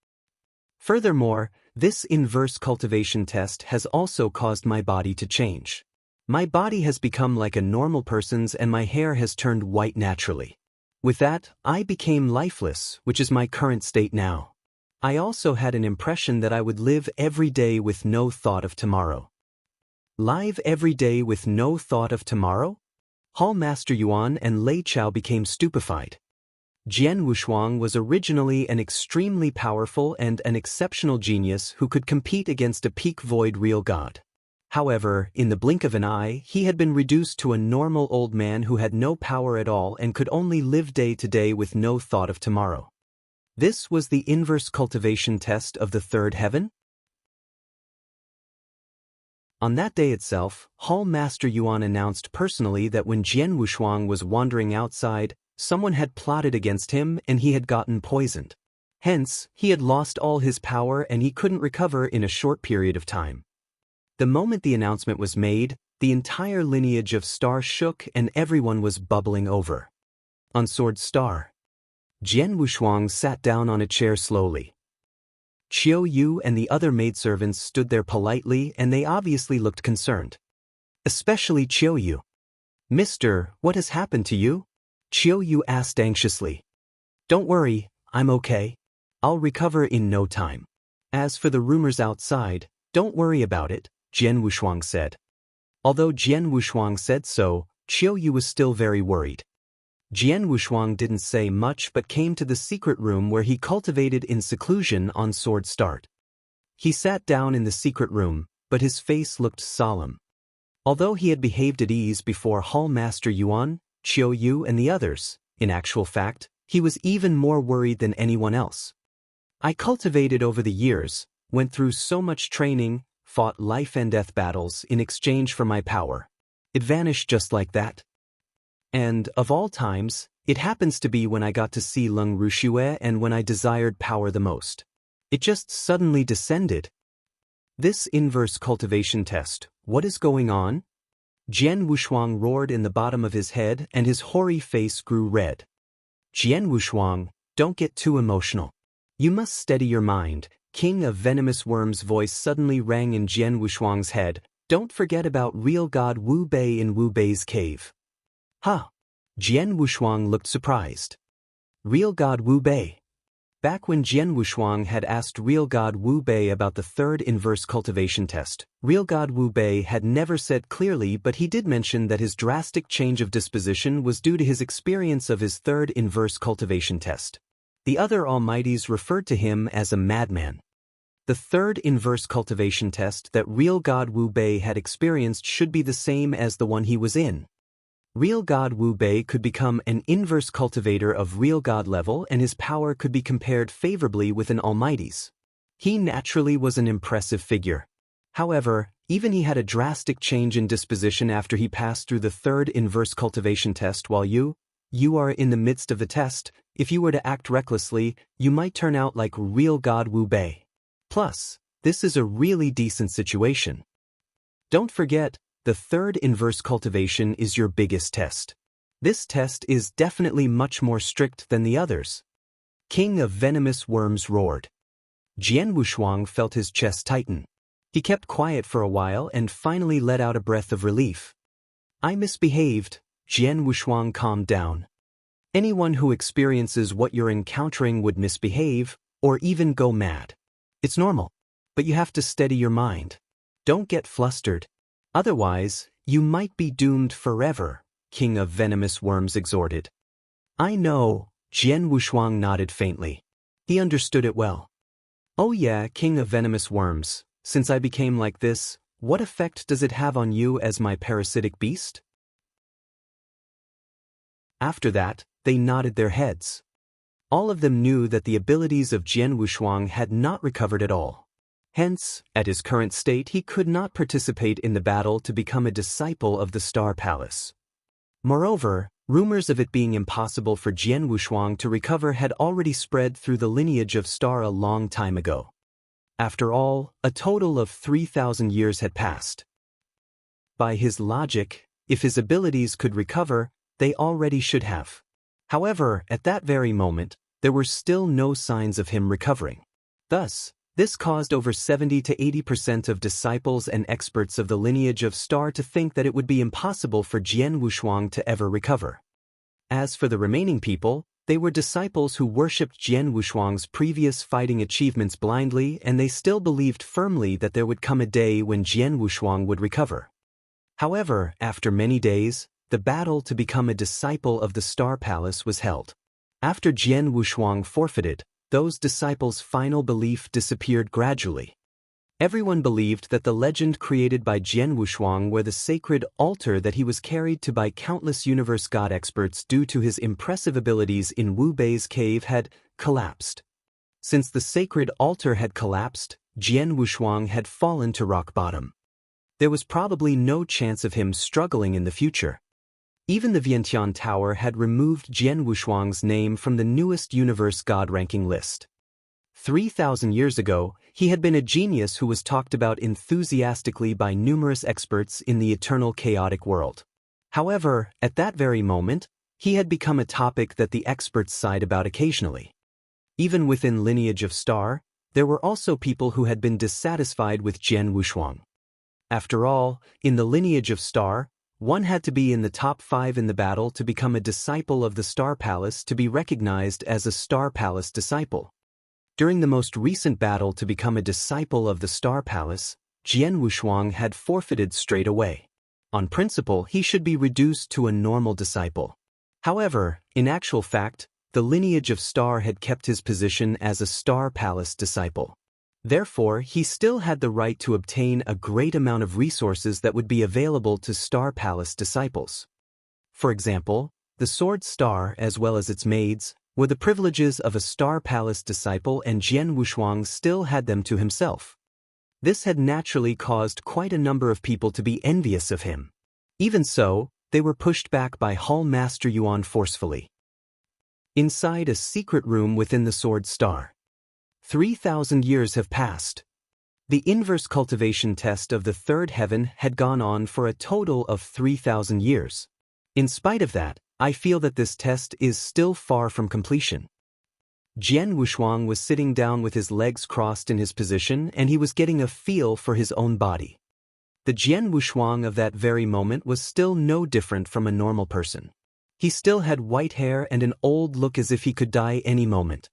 Furthermore, this inverse cultivation test has also caused my body to change. My body has become like a normal person's and my hair has turned white naturally. With that, I became lifeless, which is my current state now. I also had an impression that I would live every day with no thought of tomorrow. Live every day with no thought of tomorrow? Hall Master Yuan and Lei Chao became stupefied. Jian Wushuang was originally an extremely powerful and an exceptional genius who could compete against a peak void real God. However, in the blink of an eye, he had been reduced to a normal old man who had no power at all and could only live day to day with no thought of tomorrow. This was the inverse cultivation test of the third heaven? On that day itself, Hall Master Yuan announced personally that when Jian Wushuang was wandering outside, someone had plotted against him and he had gotten poisoned. Hence, he had lost all his power and he couldn't recover in a short period of time. The moment the announcement was made, the entire lineage of Star shook and everyone was bubbling over. On Sword Star. Jian Wushuang sat down on a chair slowly. Qiu Yu and the other maidservants stood there politely and they obviously looked concerned. Especially Qiu Yu. "Mister, what has happened to you?" Qiu Yu asked anxiously. "Don't worry, I'm okay. I'll recover in no time. As for the rumors outside, don't worry about it," Jian Wushuang said. Although Jian Wushuang said so, Qiu Yu was still very worried. Jian Wushuang didn't say much but came to the secret room where he cultivated in seclusion on Sword Start. He sat down in the secret room, but his face looked solemn. Although he had behaved at ease before Hall Master Yuan, Qiu Yu and the others, in actual fact, he was even more worried than anyone else. "I cultivated over the years, went through so much training, fought life and death battles in exchange for my power. It vanished just like that. And, of all times, it happens to be when I got to see Leng Ruxue and when I desired power the most. It just suddenly descended. This inverse cultivation test, what is going on?" Jian Wushuang roared in the bottom of his head and his hoary face grew red. "Jian Wushuang, don't get too emotional. You must steady your mind," King of Venomous Worms' voice suddenly rang in Jian Wushuang's head. "Don't forget about real god Wu Bei in Wu Bei's cave." "Huh?" Jian Wushuang looked surprised. Real god Wu Bei. Back when Jian Wushuang had asked real god Wu Bei about the third inverse cultivation test, real god Wu Bei had never said clearly, but he did mention that his drastic change of disposition was due to his experience of his third inverse cultivation test. The other almighties referred to him as a madman. The third inverse cultivation test that real god Wu Bei had experienced should be the same as the one he was in. Real god Wu Bei could become an inverse cultivator of real god level and his power could be compared favorably with an almighty's. He naturally was an impressive figure. However, even he had a drastic change in disposition after he passed through the third inverse cultivation test while you are in the midst of the test. If you were to act recklessly, you might turn out like real god Wu Bei. Plus, this is a really decent situation. Don't forget, the third inverse cultivation is your biggest test. This test is definitely much more strict than the others. King of Venomous Worms roared. Jian Wushuang felt his chest tighten. He kept quiet for a while and finally let out a breath of relief. "I misbehaved." Jian Wushuang calmed down. Anyone who experiences what you're encountering would misbehave, or even go mad. It's normal. But you have to steady your mind. Don't get flustered. Otherwise, you might be doomed forever, King of Venomous Worms exhorted. "I know," Jian Wushuang nodded faintly. He understood it well. "Oh yeah, King of Venomous Worms, since I became like this, what effect does it have on you as my parasitic beast?" After that, they nodded their heads. All of them knew that the abilities of Jian Wushuang had not recovered at all. Hence, at his current state he could not participate in the battle to become a disciple of the Star Palace. Moreover, rumors of it being impossible for Jian Wushuang to recover had already spread through the lineage of Star a long time ago. After all, a total of 3,000 years had passed. By his logic, if his abilities could recover, they already should have. However, at that very moment, there were still no signs of him recovering. Thus, this caused over 70 to 80% of disciples and experts of the lineage of Star to think that it would be impossible for Jian Wushuang to ever recover. As for the remaining people, they were disciples who worshipped Jian Wushuang's previous fighting achievements blindly and they still believed firmly that there would come a day when Jian Wushuang would recover. However, after many days, the battle to become a disciple of the Star Palace was held. After Jian Wushuang forfeited, those disciples' final belief disappeared gradually. Everyone believed that the legend created by Jian Wushuang where the sacred altar that he was carried to by countless universe god experts due to his impressive abilities in Wu Bei's cave had collapsed. Since the sacred altar had collapsed, Jian Wushuang had fallen to rock bottom. There was probably no chance of him struggling in the future. Even the Vientiane Tower had removed Jian Wushuang's name from the newest universe god ranking list. 3,000 years ago, he had been a genius who was talked about enthusiastically by numerous experts in the eternal chaotic world. However, at that very moment, he had become a topic that the experts sighed about occasionally. Even within lineage of Star, There were also people who had been dissatisfied with Jian Wushuang. After all, in the lineage of Star, one had to be in the top 5 in the battle to become a disciple of the Star Palace to be recognized as a Star Palace disciple. During the most recent battle to become a disciple of the Star Palace, Jian Wushuang had forfeited straight away. On principle, he should be reduced to a normal disciple. However, in actual fact, the lineage of Star had kept his position as a Star Palace disciple. Therefore, he still had the right to obtain a great amount of resources that would be available to Star Palace disciples. For example, the Sword Star as well as its maids were the privileges of a Star Palace disciple, and Jian Wushuang still had them to himself. This had naturally caused quite a number of people to be envious of him. Even so, they were pushed back by Hall Master Yuan forcefully. Inside a secret room within the Sword Star. 3,000 years have passed. The inverse cultivation test of the third heaven had gone on for a total of 3,000 years. In spite of that, I feel that this test is still far from completion. Jian Wushuang was sitting down with his legs crossed in his position, and he was getting a feel for his own body. The Jian Wushuang of that very moment was still no different from a normal person. He still had white hair and an old look as if he could die any moment.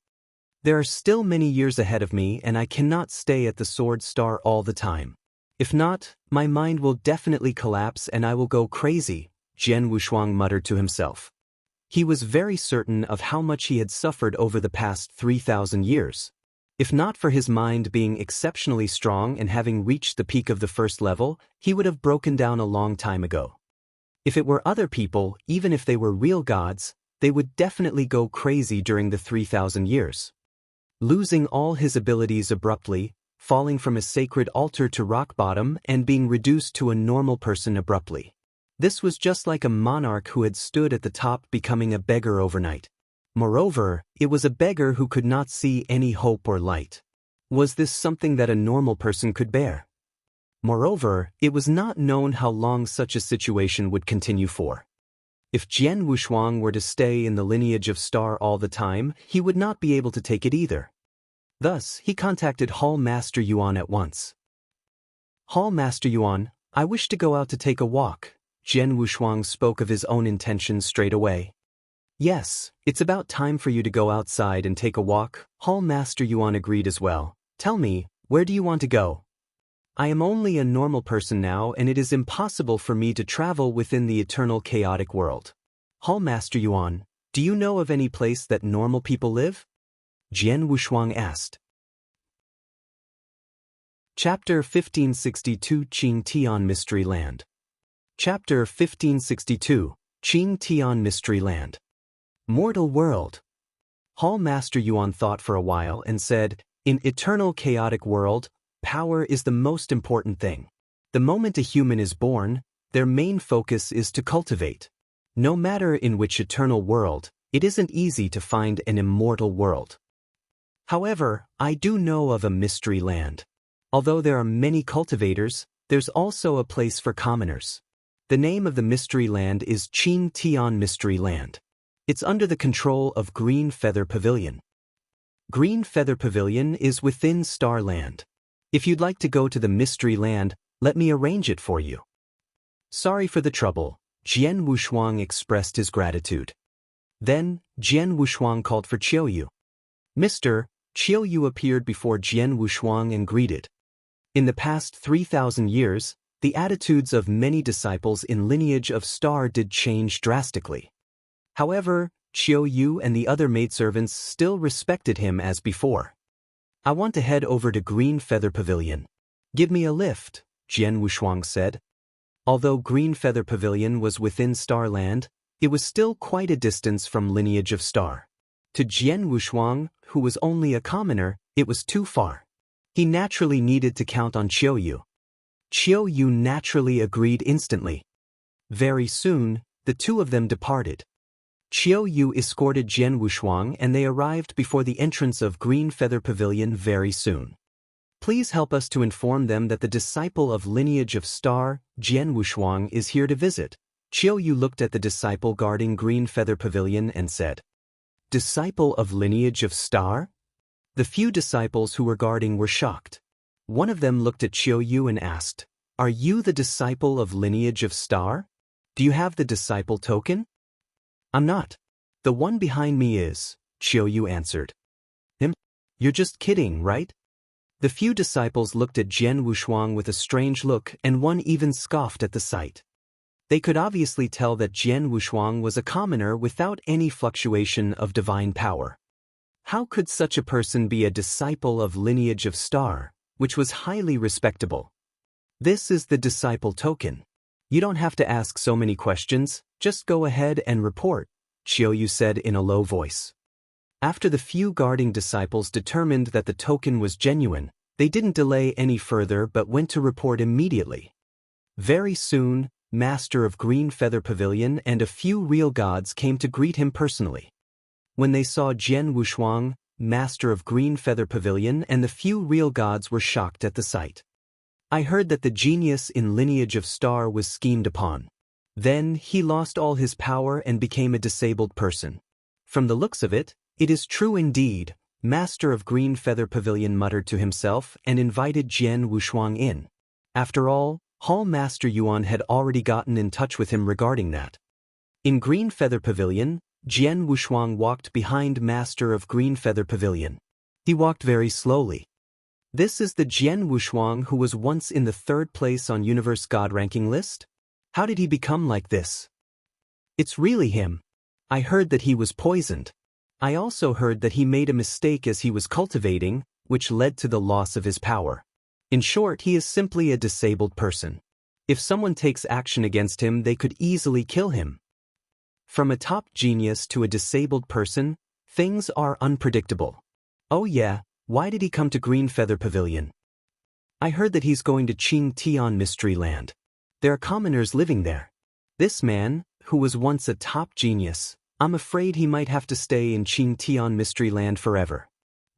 There are still many years ahead of me, and I cannot stay at the Sword Star all the time. If not, my mind will definitely collapse and I will go crazy, Jian Wushuang muttered to himself. He was very certain of how much he had suffered over the past 3,000 years. If not for his mind being exceptionally strong and having reached the peak of the first level, he would have broken down a long time ago. If it were other people, even if they were real gods, they would definitely go crazy during the 3,000 years. Losing all his abilities abruptly, falling from a sacred altar to rock bottom, and being reduced to a normal person abruptly. This was just like a monarch who had stood at the top becoming a beggar overnight. Moreover, it was a beggar who could not see any hope or light. Was this something that a normal person could bear? Moreover, it was not known how long such a situation would continue for. If Jian Wushuang were to stay in the lineage of Star all the time, he would not be able to take it either. Thus, he contacted Hall Master Yuan at once. Hall Master Yuan, I wish to go out to take a walk. Jian Wushuang spoke of his own intentions straight away. Yes, it's about time for you to go outside and take a walk, Hall Master Yuan agreed as well. Tell me, where do you want to go? I am only a normal person now, and it is impossible for me to travel within the eternal chaotic world. Hall Master Yuan, do you know of any place that normal people live? Jian Wushuang asked. Chapter 1562 Qing Tian Mystery Land. Chapter 1562 Qing Tian Mystery Land. Mortal World. Hall Master Yuan thought for a while and said, in eternal chaotic world, power is the most important thing. The moment a human is born, their main focus is to cultivate. No matter in which eternal world, it isn't easy to find an immortal world. However, I do know of a mystery land. Although there are many cultivators, there's also a place for commoners. The name of the mystery land is Qing Tian Mystery Land. It's under the control of Green Feather Pavilion. Green Feather Pavilion is within Starland. If you'd like to go to the mystery land, let me arrange it for you. Sorry for the trouble, Jian Wushuang expressed his gratitude. Then, Jian Wushuang called for Qiuyu. Mr. Qiuyu appeared before Jian Wushuang and greeted. In the past 3,000 years, the attitudes of many disciples in lineage of Star did change drastically. However, Qiuyu and the other maidservants still respected him as before. I want to head over to Green Feather Pavilion. Give me a lift, Jian Wushuang said. Although Green Feather Pavilion was within Starland, it was still quite a distance from lineage of Star. To Jian Wushuang, who was only a commoner, it was too far. He naturally needed to count on Qiuyu. Qiuyu naturally agreed instantly. Very soon, the two of them departed. Qiuyu escorted Jian Wushuang and they arrived before the entrance of Green Feather Pavilion very soon. Please help us to inform them that the disciple of lineage of Star, Jian Wushuang, is here to visit. Qiuyu looked at the disciple guarding Green Feather Pavilion and said, Disciple of lineage of Star? The few disciples who were guarding were shocked. One of them looked at Qiu Yu and asked, "Are you the disciple of lineage of star? Do you have the disciple token?" "I'm not. The one behind me is," Qiu Yu answered. "You're just kidding, right?" The few disciples looked at Jian Wushuang with a strange look, and one even scoffed at the sight. They could obviously tell that Jian Wushuang was a commoner without any fluctuation of divine power. How could such a person be a disciple of lineage of star, which was highly respectable? "This is the disciple token. You don't have to ask so many questions, just go ahead and report," Qiu Yu said in a low voice. After the few guarding disciples determined that the token was genuine, they didn't delay any further but went to report immediately. Very soon, Master of Green Feather Pavilion and a few real gods came to greet him personally. When they saw Jian Wushuang, Master of Green Feather Pavilion and the few real gods were shocked at the sight. "I heard that the genius in lineage of star was schemed upon. Then he lost all his power and became a disabled person. From the looks of it, it is true indeed," Master of Green Feather Pavilion muttered to himself and invited Jian Wushuang in. After all, Hall Master Yuan had already gotten in touch with him regarding that. In Green Feather Pavilion, Jian Wushuang walked behind Master of Green Feather Pavilion. He walked very slowly. "This is the Jian Wushuang who was once in the 3rd place on Universe God ranking list? How did he become like this? It's really him. I heard that he was poisoned. I also heard that he made a mistake as he was cultivating, which led to the loss of his power. In short, he is simply a disabled person. If someone takes action against him, they could easily kill him." From a top genius to a disabled person, things are unpredictable. "Oh yeah, why did he come to Green Feather Pavilion?" "I heard that he's going to Qing Tian Mystery Land. There are commoners living there. This man, who was once a top genius, I'm afraid he might have to stay in Qing Tian Mystery Land forever.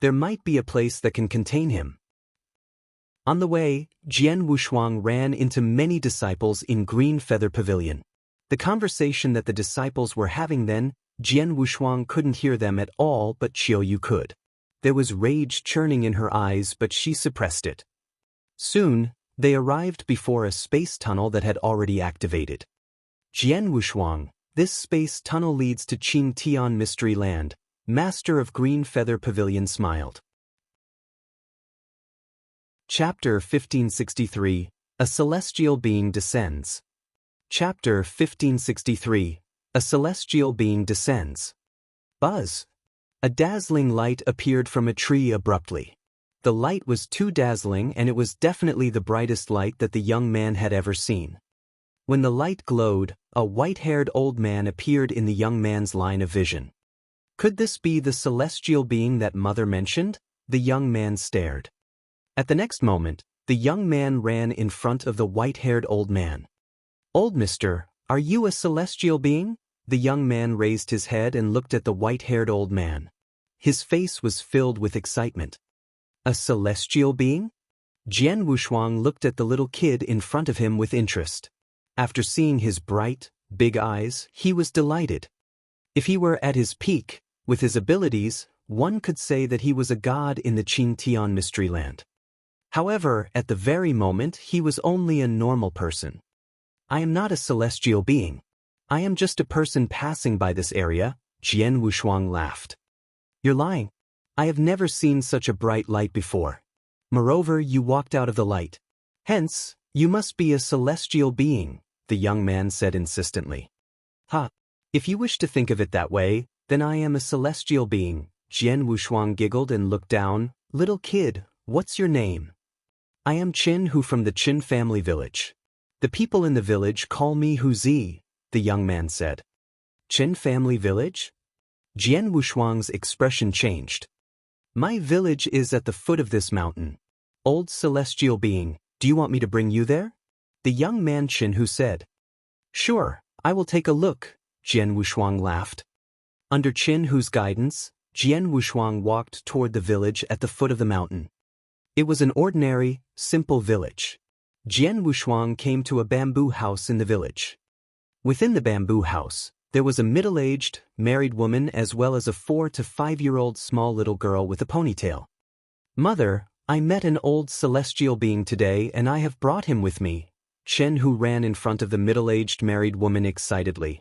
There might be a place that can contain him." On the way, Jian Wushuang ran into many disciples in Green Feather Pavilion. The conversation that the disciples were having then, Jian Wushuang couldn't hear them at all, but Qiu Yu could. There was rage churning in her eyes, but she suppressed it. Soon, they arrived before a space tunnel that had already activated. "Jian Wushuang, this space tunnel leads to Qing Tian Mystery Land," Master of Green Feather Pavilion smiled. Chapter 1563, A Celestial Being Descends. Chapter 1563, A Celestial Being Descends. Buzz! A dazzling light appeared from a tree abruptly. The light was too dazzling, and it was definitely the brightest light that the young man had ever seen. When the light glowed, a white-haired old man appeared in the young man's line of vision. Could this be the celestial being that Mother mentioned? The young man stared. At the next moment, the young man ran in front of the white-haired old man. "Old mister, are you a celestial being?" The young man raised his head and looked at the white-haired old man. His face was filled with excitement. A celestial being? Jian Wushuang looked at the little kid in front of him with interest. After seeing his bright, big eyes, he was delighted. If he were at his peak, with his abilities, one could say that he was a god in the Qing Tian Mystery Land. However, at the very moment, he was only a normal person. "I am not a celestial being. I am just a person passing by this area," Jian Wushuang laughed. "You're lying. I have never seen such a bright light before. Moreover, you walked out of the light. Hence, you must be a celestial being," the young man said insistently. "Ha! If you wish to think of it that way, then I am a celestial being," Jian Wushuang giggled and looked down. "Little kid, what's your name?" "I am Qin Hu from the Qin family village. The people in the village call me Hu Zi," the young man said. "Qin family village?" Jian Wushuang's expression changed. "My village is at the foot of this mountain. Old celestial being, do you want me to bring you there?" The young man Qin Hu said. "Sure, I will take a look," Jian Wushuang laughed. Under Qin Hu's guidance, Jian Wushuang walked toward the village at the foot of the mountain. It was an ordinary, simple village. Jian Wushuang came to a bamboo house in the village. Within the bamboo house, there was a middle-aged, married woman as well as a 4 to 5-year-old small little girl with a ponytail. "Mother, I met an old celestial being today and I have brought him with me," Chen Hu ran in front of the middle-aged married woman excitedly.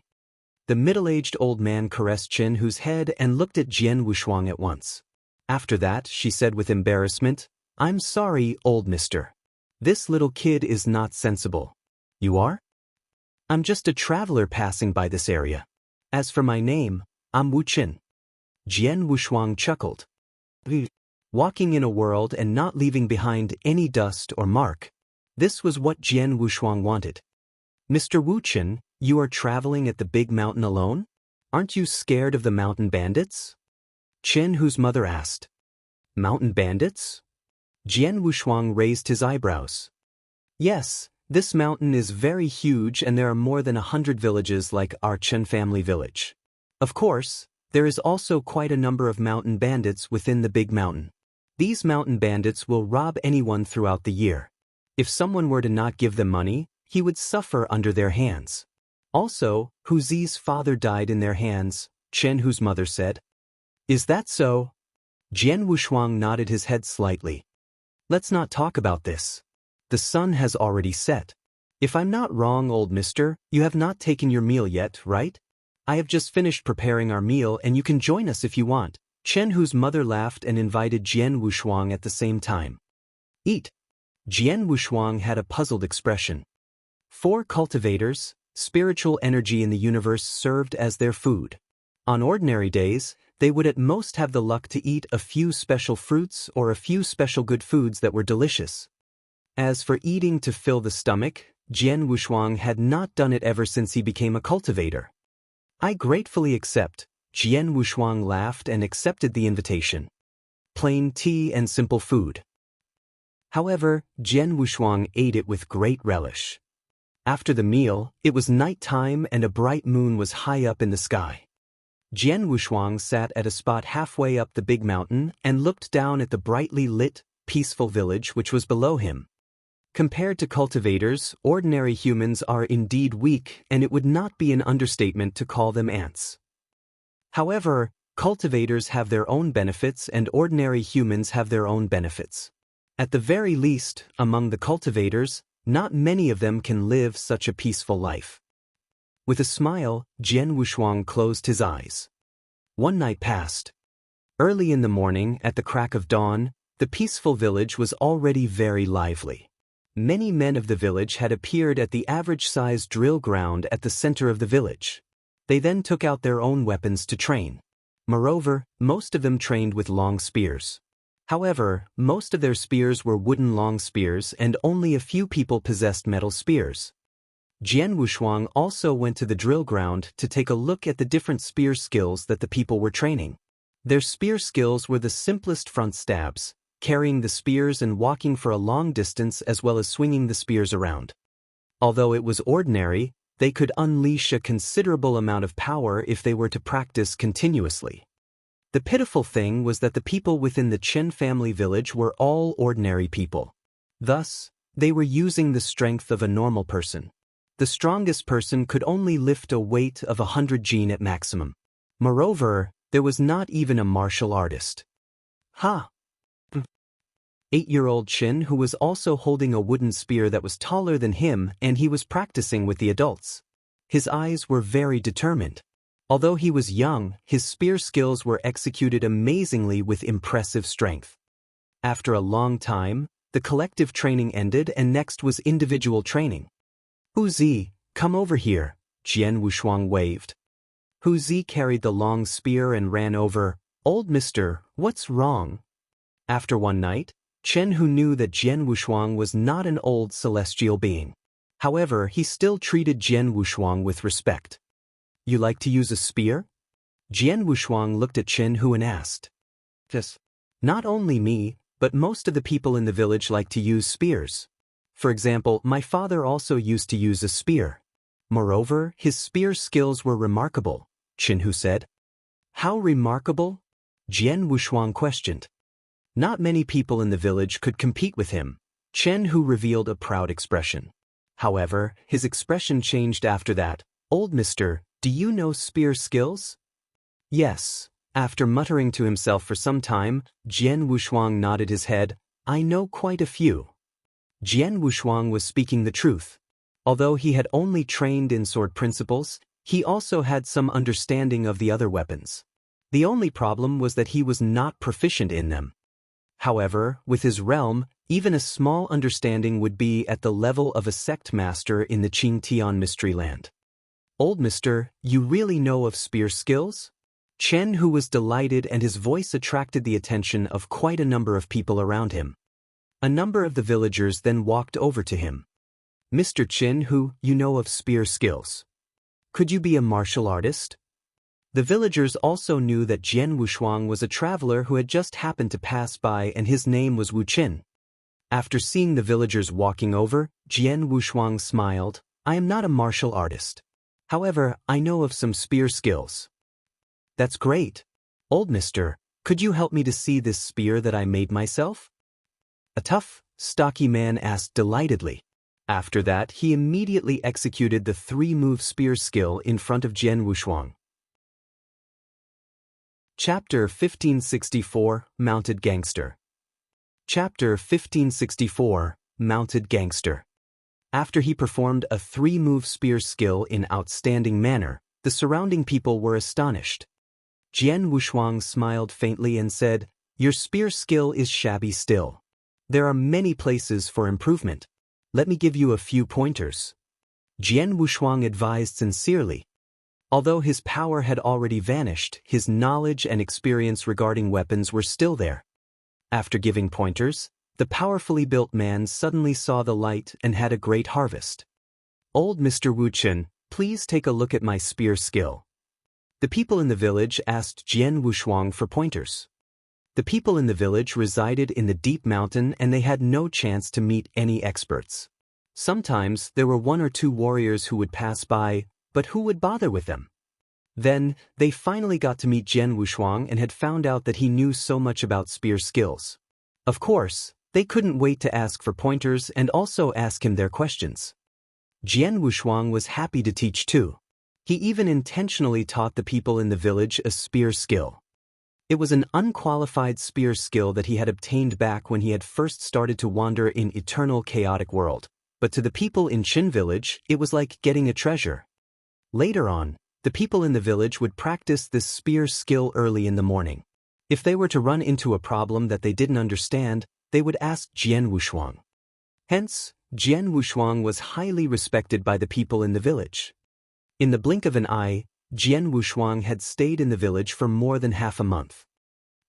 The middle-aged old man caressed Chen Hu's head and looked at Jian Wushuang at once. After that, she said with embarrassment, "I'm sorry, old mister. This little kid is not sensible." "You are?" "I'm just a traveler passing by this area. As for my name, I'm Wu Chen." Jian Wushuang chuckled. Walking in a world and not leaving behind any dust or mark. This was what Jian Wushuang wanted. "Mr. Wu Chen, you are traveling at the big mountain alone? Aren't you scared of the mountain bandits?" Chen Hu's mother asked. "Mountain bandits?" Jian Wushuang raised his eyebrows. "Yes, this mountain is very huge and there are more than 100 villages like our Chen family village. Of course, there is also quite a number of mountain bandits within the big mountain. These mountain bandits will rob anyone throughout the year. If someone were to not give them money, he would suffer under their hands. Also, Hu Zi's father died in their hands," Chen Hu's mother said. "Is that so?" Jian Wushuang nodded his head slightly. "Let's not talk about this. The sun has already set. If I'm not wrong, old mister, you have not taken your meal yet, right? I have just finished preparing our meal and you can join us if you want." Chen Hu's mother laughed and invited Jian Wushuang at the same time. "Eat." Jian Wushuang had a puzzled expression. 4 cultivators, spiritual energy in the universe served as their food. On ordinary days, they would at most have the luck to eat a few special fruits or a few special good foods that were delicious. As for eating to fill the stomach, Jian Wushuang had not done it ever since he became a cultivator. "I gratefully accept." Jian Wushuang laughed and accepted the invitation. Plain tea and simple food. However, Jian Wushuang ate it with great relish. After the meal, it was night time and a bright moon was high up in the sky. Jian Wushuang sat at a spot halfway up the big mountain and looked down at the brightly lit, peaceful village which was below him. Compared to cultivators, ordinary humans are indeed weak, and it would not be an understatement to call them ants. However, cultivators have their own benefits and ordinary humans have their own benefits. At the very least, among the cultivators, not many of them can live such a peaceful life. With a smile, Jian Wushuang closed his eyes. One night passed. Early in the morning, at the crack of dawn, the peaceful village was already very lively. Many men of the village had appeared at the average-sized drill ground at the center of the village. They then took out their own weapons to train. Moreover, most of them trained with long spears. However, most of their spears were wooden long spears and only a few people possessed metal spears. Jian Wushuang also went to the drill ground to take a look at the different spear skills that the people were training. Their spear skills were the simplest front stabs, carrying the spears and walking for a long distance as well as swinging the spears around. Although it was ordinary, they could unleash a considerable amount of power if they were to practice continuously. The pitiful thing was that the people within the Chen family village were all ordinary people. Thus, they were using the strength of a normal person. The strongest person could only lift a weight of 100 jin at maximum. Moreover, there was not even a martial artist. Ha! 8-year-old Chen, who was also holding a wooden spear that was taller than him, and he was practicing with the adults. His eyes were very determined. Although he was young, his spear skills were executed amazingly with impressive strength. After a long time, the collective training ended and next was individual training. "Hu Zi, come over here," Jian Wushuang waved. Hu Zi carried the long spear and ran over. "Old mister, what's wrong?" After one night, Chen Hu knew that Jian Wushuang was not an old celestial being. However, he still treated Jian Wushuang with respect. "You like to use a spear?" Jian Wushuang looked at Chen Hu and asked. "Yes. Not only me, but most of the people in the village like to use spears. For example, my father also used to use a spear. Moreover, his spear skills were remarkable," Chen Hu said. "How remarkable?" Jian Wushuang questioned. Not many people in the village could compete with him. Chen Hu revealed a proud expression. However, his expression changed after that. "Old mister, Do you know spear skills? Yes. After muttering to himself for some time, Jian Wushuang nodded his head. I know quite a few. Jian Wushuang was speaking the truth. Although he had only trained in sword principles, he also had some understanding of the other weapons. The only problem was that he was not proficient in them. However, with his realm, even a small understanding would be at the level of a sect master in the Qingtian Mystery Land. Old mister, you really know of spear skills? Chen Hu was delighted, and his voice attracted the attention of quite a number of people around him. A number of the villagers then walked over to him. Mr. Chen Hu, you know of spear skills. Could you be a martial artist? The villagers also knew that Jian Wushuang was a traveler who had just happened to pass by, and his name was Wu Qin. After seeing the villagers walking over, Jian Wushuang smiled. I am not a martial artist. However, I know of some spear skills. That's great. Old mister, could you help me to see this spear that I made myself? A tough, stocky man asked delightedly. After that, he immediately executed the 3-move spear skill in front of Jian Wushuang. Chapter 1564, Mounted Gangster. Chapter 1564, Mounted Gangster. After he performed a 3-move spear skill in outstanding manner, the surrounding people were astonished. Jian Wushuang smiled faintly and said, Your spear skill is shabby still. There are many places for improvement. Let me give you a few pointers. Jian Wushuang advised sincerely. Although his power had already vanished, his knowledge and experience regarding weapons were still there. After giving pointers, the powerfully built man suddenly saw the light and had a great harvest. Old Mr. Wu Qin, please take a look at my spear skill. The people in the village asked Jian Wushuang for pointers. The people in the village resided in the deep mountain, and they had no chance to meet any experts. Sometimes there were 1 or 2 warriors who would pass by, but who would bother with them? Then, they finally got to meet Jian Wushuang and had found out that he knew so much about spear skills. Of course, they couldn't wait to ask for pointers and also ask him their questions. Jian Wushuang was happy to teach too. He even intentionally taught the people in the village a spear skill. It was an unqualified spear skill that he had obtained back when he had first started to wander in eternal chaotic world, but to the people in Qin village, it was like getting a treasure. Later on, the people in the village would practice this spear skill early in the morning. If they were to run into a problem that they didn't understand, they would ask Jian Wushuang. Hence, Jian Wushuang was highly respected by the people in the village. In the blink of an eye, Jian Wushuang had stayed in the village for more than half a month.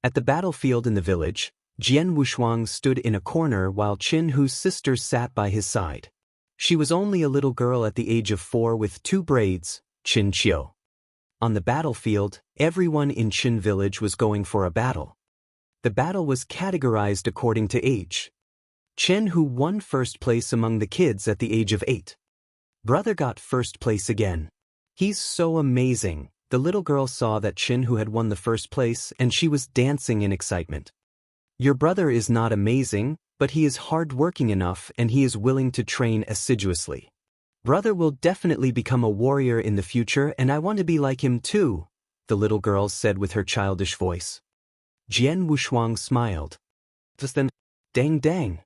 At the battlefield in the village, Jian Wushuang stood in a corner while Qin Hu's sister sat by his side. She was only a little girl at the age of 4 with 2 braids, Qin Qiu. On the battlefield, everyone in Qin village was going for a battle. The battle was categorized according to age. Qin Hu won first place among the kids at the age of 8. Brother got first place again. He's so amazing. The little girl saw that Qin Hu had won the first place and she was dancing in excitement. Your brother is not amazing, but he is hard-working enough and he is willing to train assiduously. Brother will definitely become a warrior in the future, and I want to be like him too, the little girl said with her childish voice. Jian Wushuang smiled. Just then, dang dang.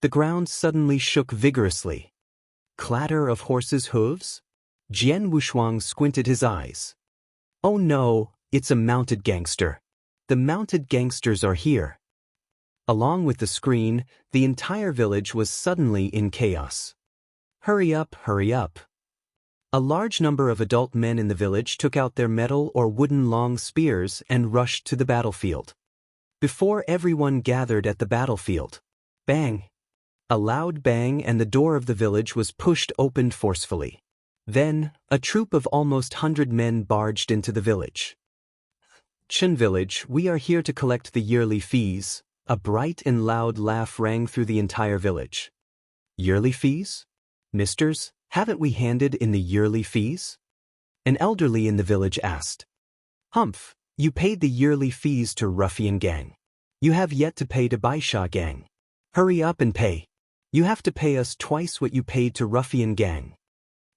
The ground suddenly shook vigorously. Clatter of horses' hooves? Jian Wushuang squinted his eyes. Oh no, it's a mounted gangster. The mounted gangsters are here. Along with the screen, the entire village was suddenly in chaos. Hurry up, hurry up. A large number of adult men in the village took out their metal or wooden long spears and rushed to the battlefield. Before everyone gathered at the battlefield, bang! A loud bang, and the door of the village was pushed open forcefully. Then, a troop of almost 100 men barged into the village. Qin village, we are here to collect the yearly fees. A bright and loud laugh rang through the entire village. Yearly fees? Misters, haven't we handed in the yearly fees? An elderly in the village asked. Humph, you paid the yearly fees to Ruffian Gang. You have yet to pay to Baisha Gang. Hurry up and pay. You have to pay us twice what you paid to Ruffian Gang.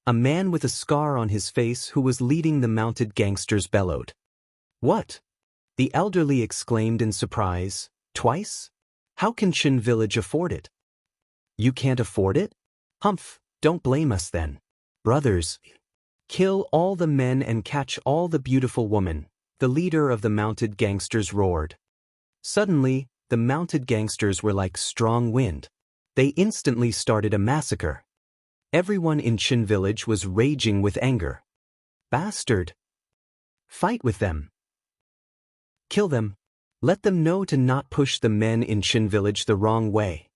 A man with a scar on his face who was leading the mounted gangsters bellowed. "What?" the elderly exclaimed in surprise. "Twice? How can Chin Village afford it?" "You can't afford it? Humph, don't blame us then. Brothers, kill all the men and catch all the beautiful women," the leader of the mounted gangsters roared. Suddenly, the mounted gangsters were like strong wind. They instantly started a massacre. Everyone in Chin Village was raging with anger. "Bastard! Fight with them. Kill them. Let them know to not push the men in Chin Village the wrong way."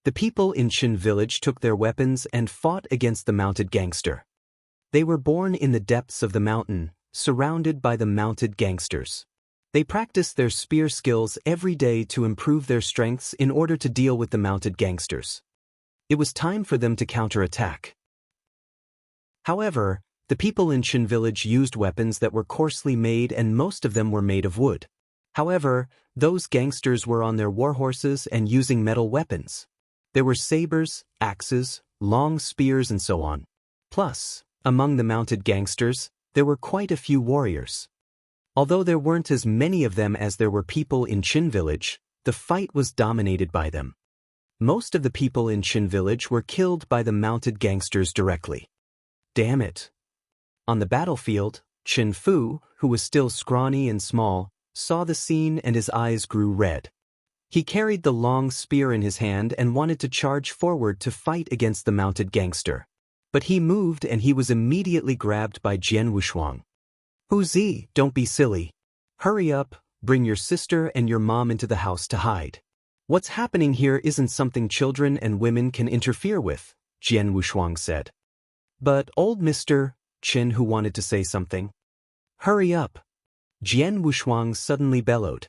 The people in Chin Village took their weapons and fought against the mounted gangster. They were born in the depths of the mountain, surrounded by the mounted gangsters. They practiced their spear skills every day to improve their strengths in order to deal with the mounted gangsters. It was time for them to counterattack. However, the people in Chin Village used weapons that were coarsely made, and most of them were made of wood. However, those gangsters were on their war horses and using metal weapons. There were sabers, axes, long spears, and so on. Plus, among the mounted gangsters, there were quite a few warriors. Although there weren't as many of them as there were people in Chin Village, the fight was dominated by them. Most of the people in Chin Village were killed by the mounted gangsters directly. Damn it. On the battlefield, Chin Fu, who was still scrawny and small, saw the scene and his eyes grew red. He carried the long spear in his hand and wanted to charge forward to fight against the mounted gangster. But he moved and he was immediately grabbed by Jian Wushuang. "Huzi, don't be silly. Hurry up, bring your sister and your mom into the house to hide. What's happening here isn't something children and women can interfere with," Jian Wushuang said. "But old Mr. Chin," who wanted to say something. "Hurry up," Jian Wushuang suddenly bellowed.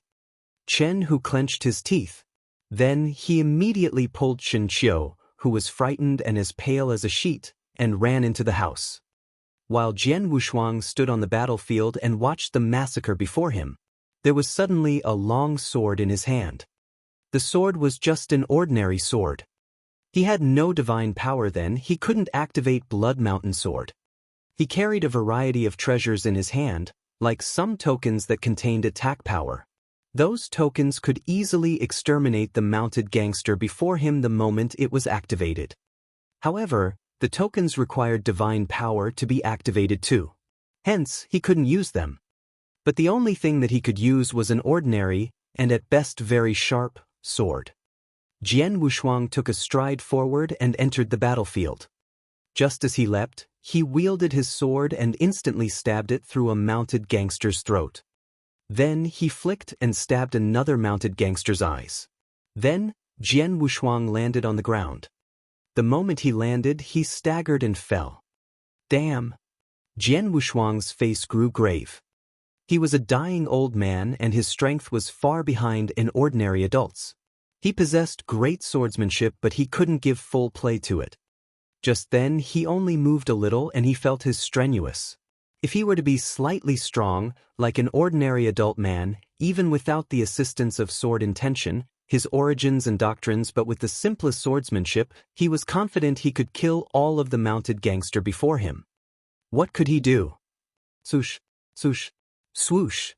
Chen, who clenched his teeth. Then he immediately pulled Chen Qiu, who was frightened and as pale as a sheet, and ran into the house. While Jian Wushuang stood on the battlefield and watched the massacre before him, there was suddenly a long sword in his hand. The sword was just an ordinary sword. He had no divine power then, he couldn't activate Blood Mountain Sword. He carried a variety of treasures in his hand, like some tokens that contained attack power. Those tokens could easily exterminate the mounted gangster before him the moment it was activated. However, the tokens required divine power to be activated too. Hence, he couldn't use them. But the only thing that he could use was an ordinary, and at best very sharp, sword. Jian Wushuang took a stride forward and entered the battlefield. Just as he leapt, he wielded his sword and instantly stabbed it through a mounted gangster's throat. Then he flicked and stabbed another mounted gangster's eyes. Then, Jian Wushuang landed on the ground. The moment he landed, he staggered and fell. Damn! Jian Wushuang's face grew grave. He was a dying old man and his strength was far behind an ordinary adult's. He possessed great swordsmanship, but he couldn't give full play to it. Just then he only moved a little and he felt his strenuous. If he were to be slightly strong, like an ordinary adult man, even without the assistance of sword intention, his origins and doctrines, but with the simplest swordsmanship, he was confident he could kill all of the mounted gangster before him. What could he do? Swoosh, swoosh, swoosh.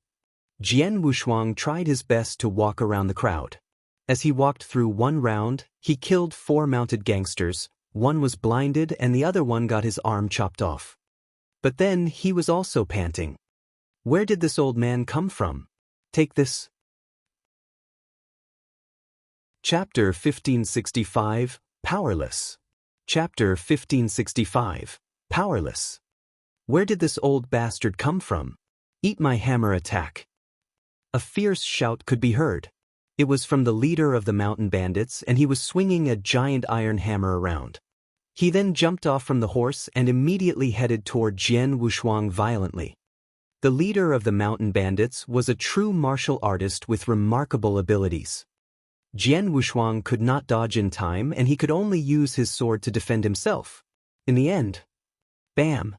Jian Wushuang tried his best to walk around the crowd. As he walked through one round, he killed 4 mounted gangsters, one was blinded and the other one got his arm chopped off. But then he was also panting. Where did this old man come from? Take this. Chapter 1565, Powerless. Chapter 1565, Powerless. Where did this old bastard come from? Eat my hammer attack. A fierce shout could be heard. It was from the leader of the mountain bandits and he was swinging a giant iron hammer around. He then jumped off from the horse and immediately headed toward Jian Wushuang violently. The leader of the mountain bandits was a true martial artist with remarkable abilities. Jian Wushuang could not dodge in time and he could only use his sword to defend himself. In the end, bam!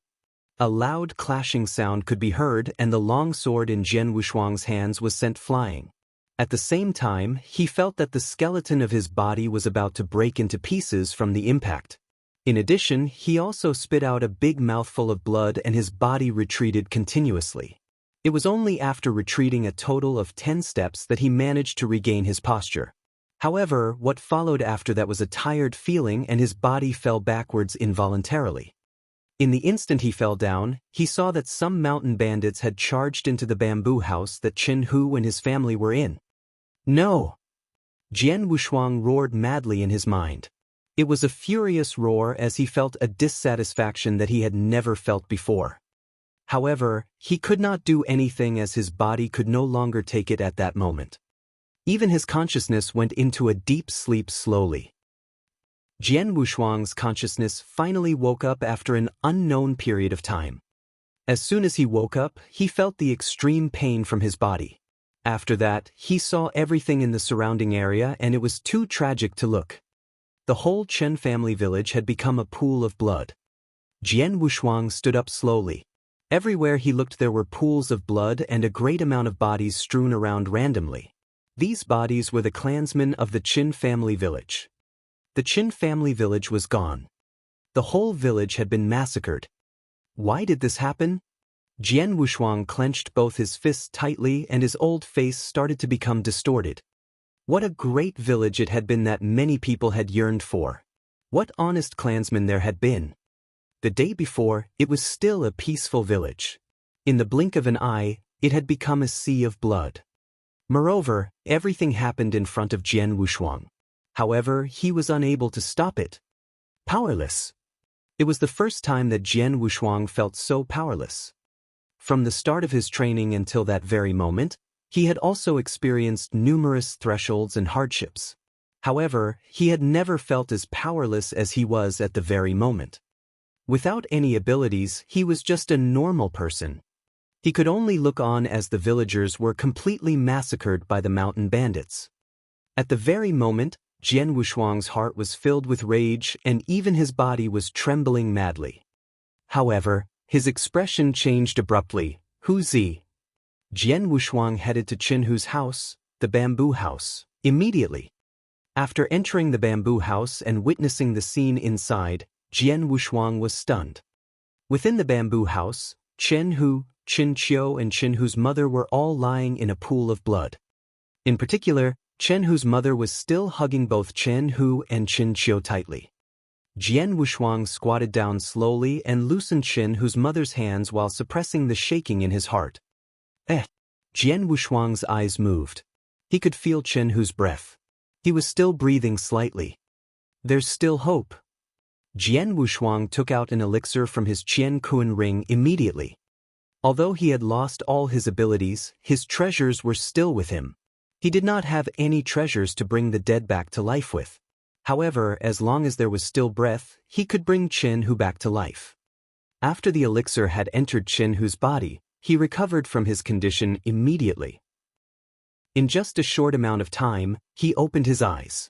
A loud clashing sound could be heard and the long sword in Jian Wushuang's hands was sent flying. At the same time, he felt that the skeleton of his body was about to break into pieces from the impact. In addition, he also spit out a big mouthful of blood and his body retreated continuously. It was only after retreating a total of 10 steps that he managed to regain his posture. However, what followed after that was a tired feeling and his body fell backwards involuntarily. In the instant he fell down, he saw that some mountain bandits had charged into the bamboo house that Chen Hu and his family were in. No! Jian Wushuang roared madly in his mind. It was a furious roar as he felt a dissatisfaction that he had never felt before. However, he could not do anything as his body could no longer take it at that moment. Even his consciousness went into a deep sleep slowly. Jian Wushuang's consciousness finally woke up after an unknown period of time. As soon as he woke up, he felt the extreme pain from his body. After that, he saw everything in the surrounding area and it was too tragic to look. The whole Chen family village had become a pool of blood. Jian Wushuang stood up slowly. Everywhere he looked there were pools of blood and a great amount of bodies strewn around randomly. These bodies were the clansmen of the Qin family village. The Qin family village was gone. The whole village had been massacred. Why did this happen? Jian Wushuang clenched both his fists tightly and his old face started to become distorted. What a great village it had been that many people had yearned for. What honest clansmen there had been. The day before, it was still a peaceful village. In the blink of an eye, it had become a sea of blood. Moreover, everything happened in front of Jian Wushuang. However, he was unable to stop it. Powerless. It was the first time that Jian Wushuang felt so powerless. From the start of his training until that very moment, he had also experienced numerous thresholds and hardships. However, he had never felt as powerless as he was at the very moment. Without any abilities, he was just a normal person. He could only look on as the villagers were completely massacred by the mountain bandits. At the very moment, Jian Wushuang's heart was filled with rage and even his body was trembling madly. However, his expression changed abruptly. Hu Zi. Jian Wushuang headed to Qin Hu's house, the bamboo house, immediately. After entering the bamboo house and witnessing the scene inside, Jian Wushuang was stunned. Within the bamboo house, Chen Hu, Qin Qiu and Qin Hu's mother were all lying in a pool of blood. In particular, Chen Hu's mother was still hugging both Chen Hu and Qin Qiu tightly. Jian Wushuang squatted down slowly and loosened Chen Hu's mother's hands while suppressing the shaking in his heart. Jian Wushuang's eyes moved. He could feel Chen Hu's breath. He was still breathing slightly. There's still hope. Jian Wushuang took out an elixir from his Qian Kun ring immediately. Although he had lost all his abilities, his treasures were still with him. He did not have any treasures to bring the dead back to life with. However, as long as there was still breath, he could bring Chen Hu back to life. After the elixir had entered Chen Hu's body, he recovered from his condition immediately. In just a short amount of time, he opened his eyes.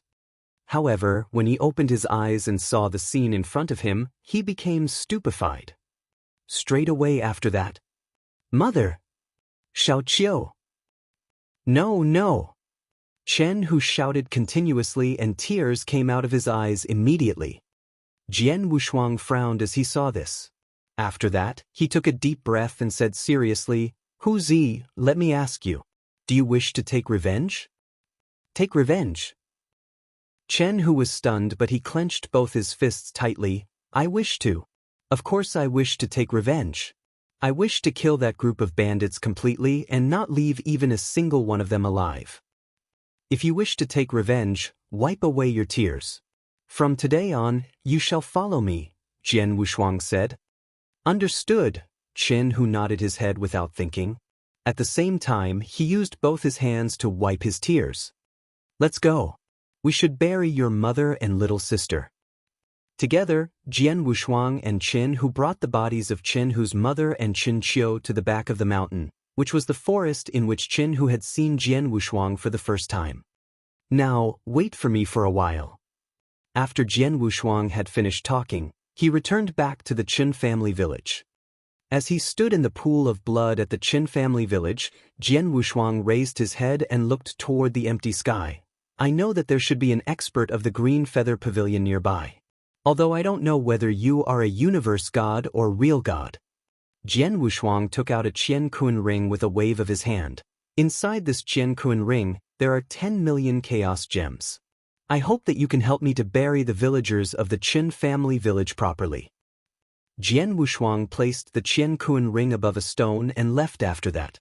However, when he opened his eyes and saw the scene in front of him, he became stupefied. Straight away after that, "Mother! Xiao Qiu! No, no!" Chen Hu shouted continuously and tears came out of his eyes immediately. Jian Wushuang frowned as he saw this. After that, he took a deep breath and said seriously, "Hu Zi, let me ask you, do you wish to take revenge?" "Take revenge?" Chen Hu was stunned but he clenched both his fists tightly. "I wish to. Of course I wish to take revenge. I wish to kill that group of bandits completely and not leave even a single one of them alive." "If you wish to take revenge, wipe away your tears. From today on, you shall follow me," Jian Wushuang said. "Understood," Chen Hu nodded his head without thinking. At the same time, he used both his hands to wipe his tears. "Let's go. We should bury your mother and little sister." Together, Jian Wushuang and Chen Hu brought the bodies of Chen Hu's mother and Qin Qiu to the back of the mountain, which was the forest in which Chen Hu had seen Jian Wushuang for the first time. "Now, wait for me for a while." After Jian Wushuang had finished talking, he returned back to the Qin family village. As he stood in the pool of blood at the Qin family village, Jian Wushuang raised his head and looked toward the empty sky. "I know that there should be an expert of the Green Feather Pavilion nearby. although I don't know whether you are a universe god or real god. Jian Wushuang took out a Qian Kun ring with a wave of his hand. Inside this Qian Kun ring, there are 10 million chaos gems. I hope that you can help me to bury the villagers of the Qin family village properly. Jian Wushuang placed the Qian Kun ring above a stone and left after that.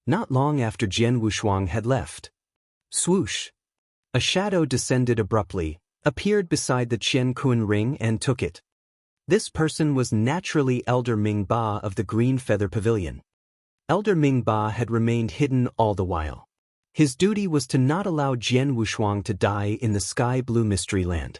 Not long after Jian Wushuang had left, swoosh! A shadow descended abruptly, appeared beside the Qian Kun ring and took it. This person was naturally Elder Ming Ba of the Green Feather Pavilion. Elder Ming Ba had remained hidden all the while. His duty was to not allow Jian Wushuang to die in the Sky Blue Mystery Land.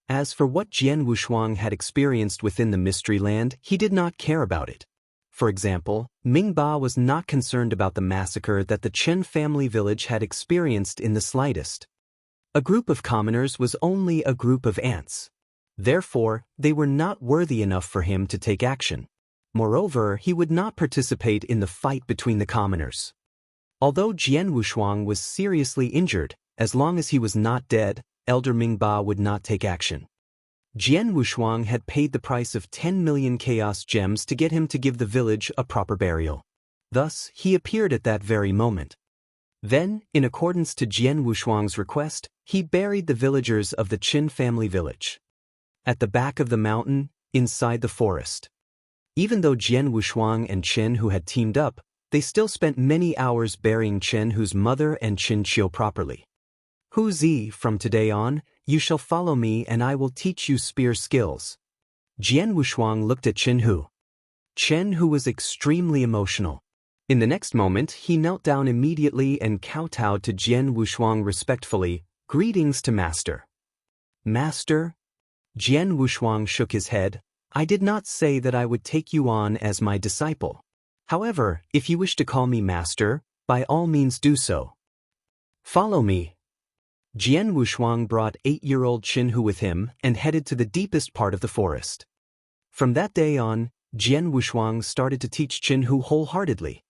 As for what Jian Wushuang had experienced within the Mystery Land, he did not care about it. For example, Ming Ba was not concerned about the massacre that the Chen family village had experienced in the slightest. A group of commoners was only a group of ants. Therefore, they were not worthy enough for him to take action. Moreover, he would not participate in the fight between the commoners. Although Jian Wushuang was seriously injured, as long as he was not dead, Elder Ming Ba would not take action. Jian Wushuang had paid the price of 10 million chaos gems to get him to give the village a proper burial. Thus, he appeared at that very moment. Then, in accordance to Jian Wushuang's request, he buried the villagers of the Qin family village. At the back of the mountain, inside the forest. Even though Jian Wushuang and Chen Hu had teamed up, they still spent many hours burying Chen Hu's mother and Qin Qiu properly. Hu Zi, from today on, you shall follow me and I will teach you spear skills. Jian Wushuang looked at Chen Hu. Chen Hu was extremely emotional. In the next moment, he knelt down immediately and kowtowed to Jian Wushuang respectfully. Greetings to Master. Master? Jian Wushuang shook his head. I did not say that I would take you on as my disciple. However, if you wish to call me Master, by all means do so. Follow me. Jian Wushuang brought 8-year-old Qin Hu with him and headed to the deepest part of the forest. From that day on, Jian Wushuang started to teach Qin Hu wholeheartedly.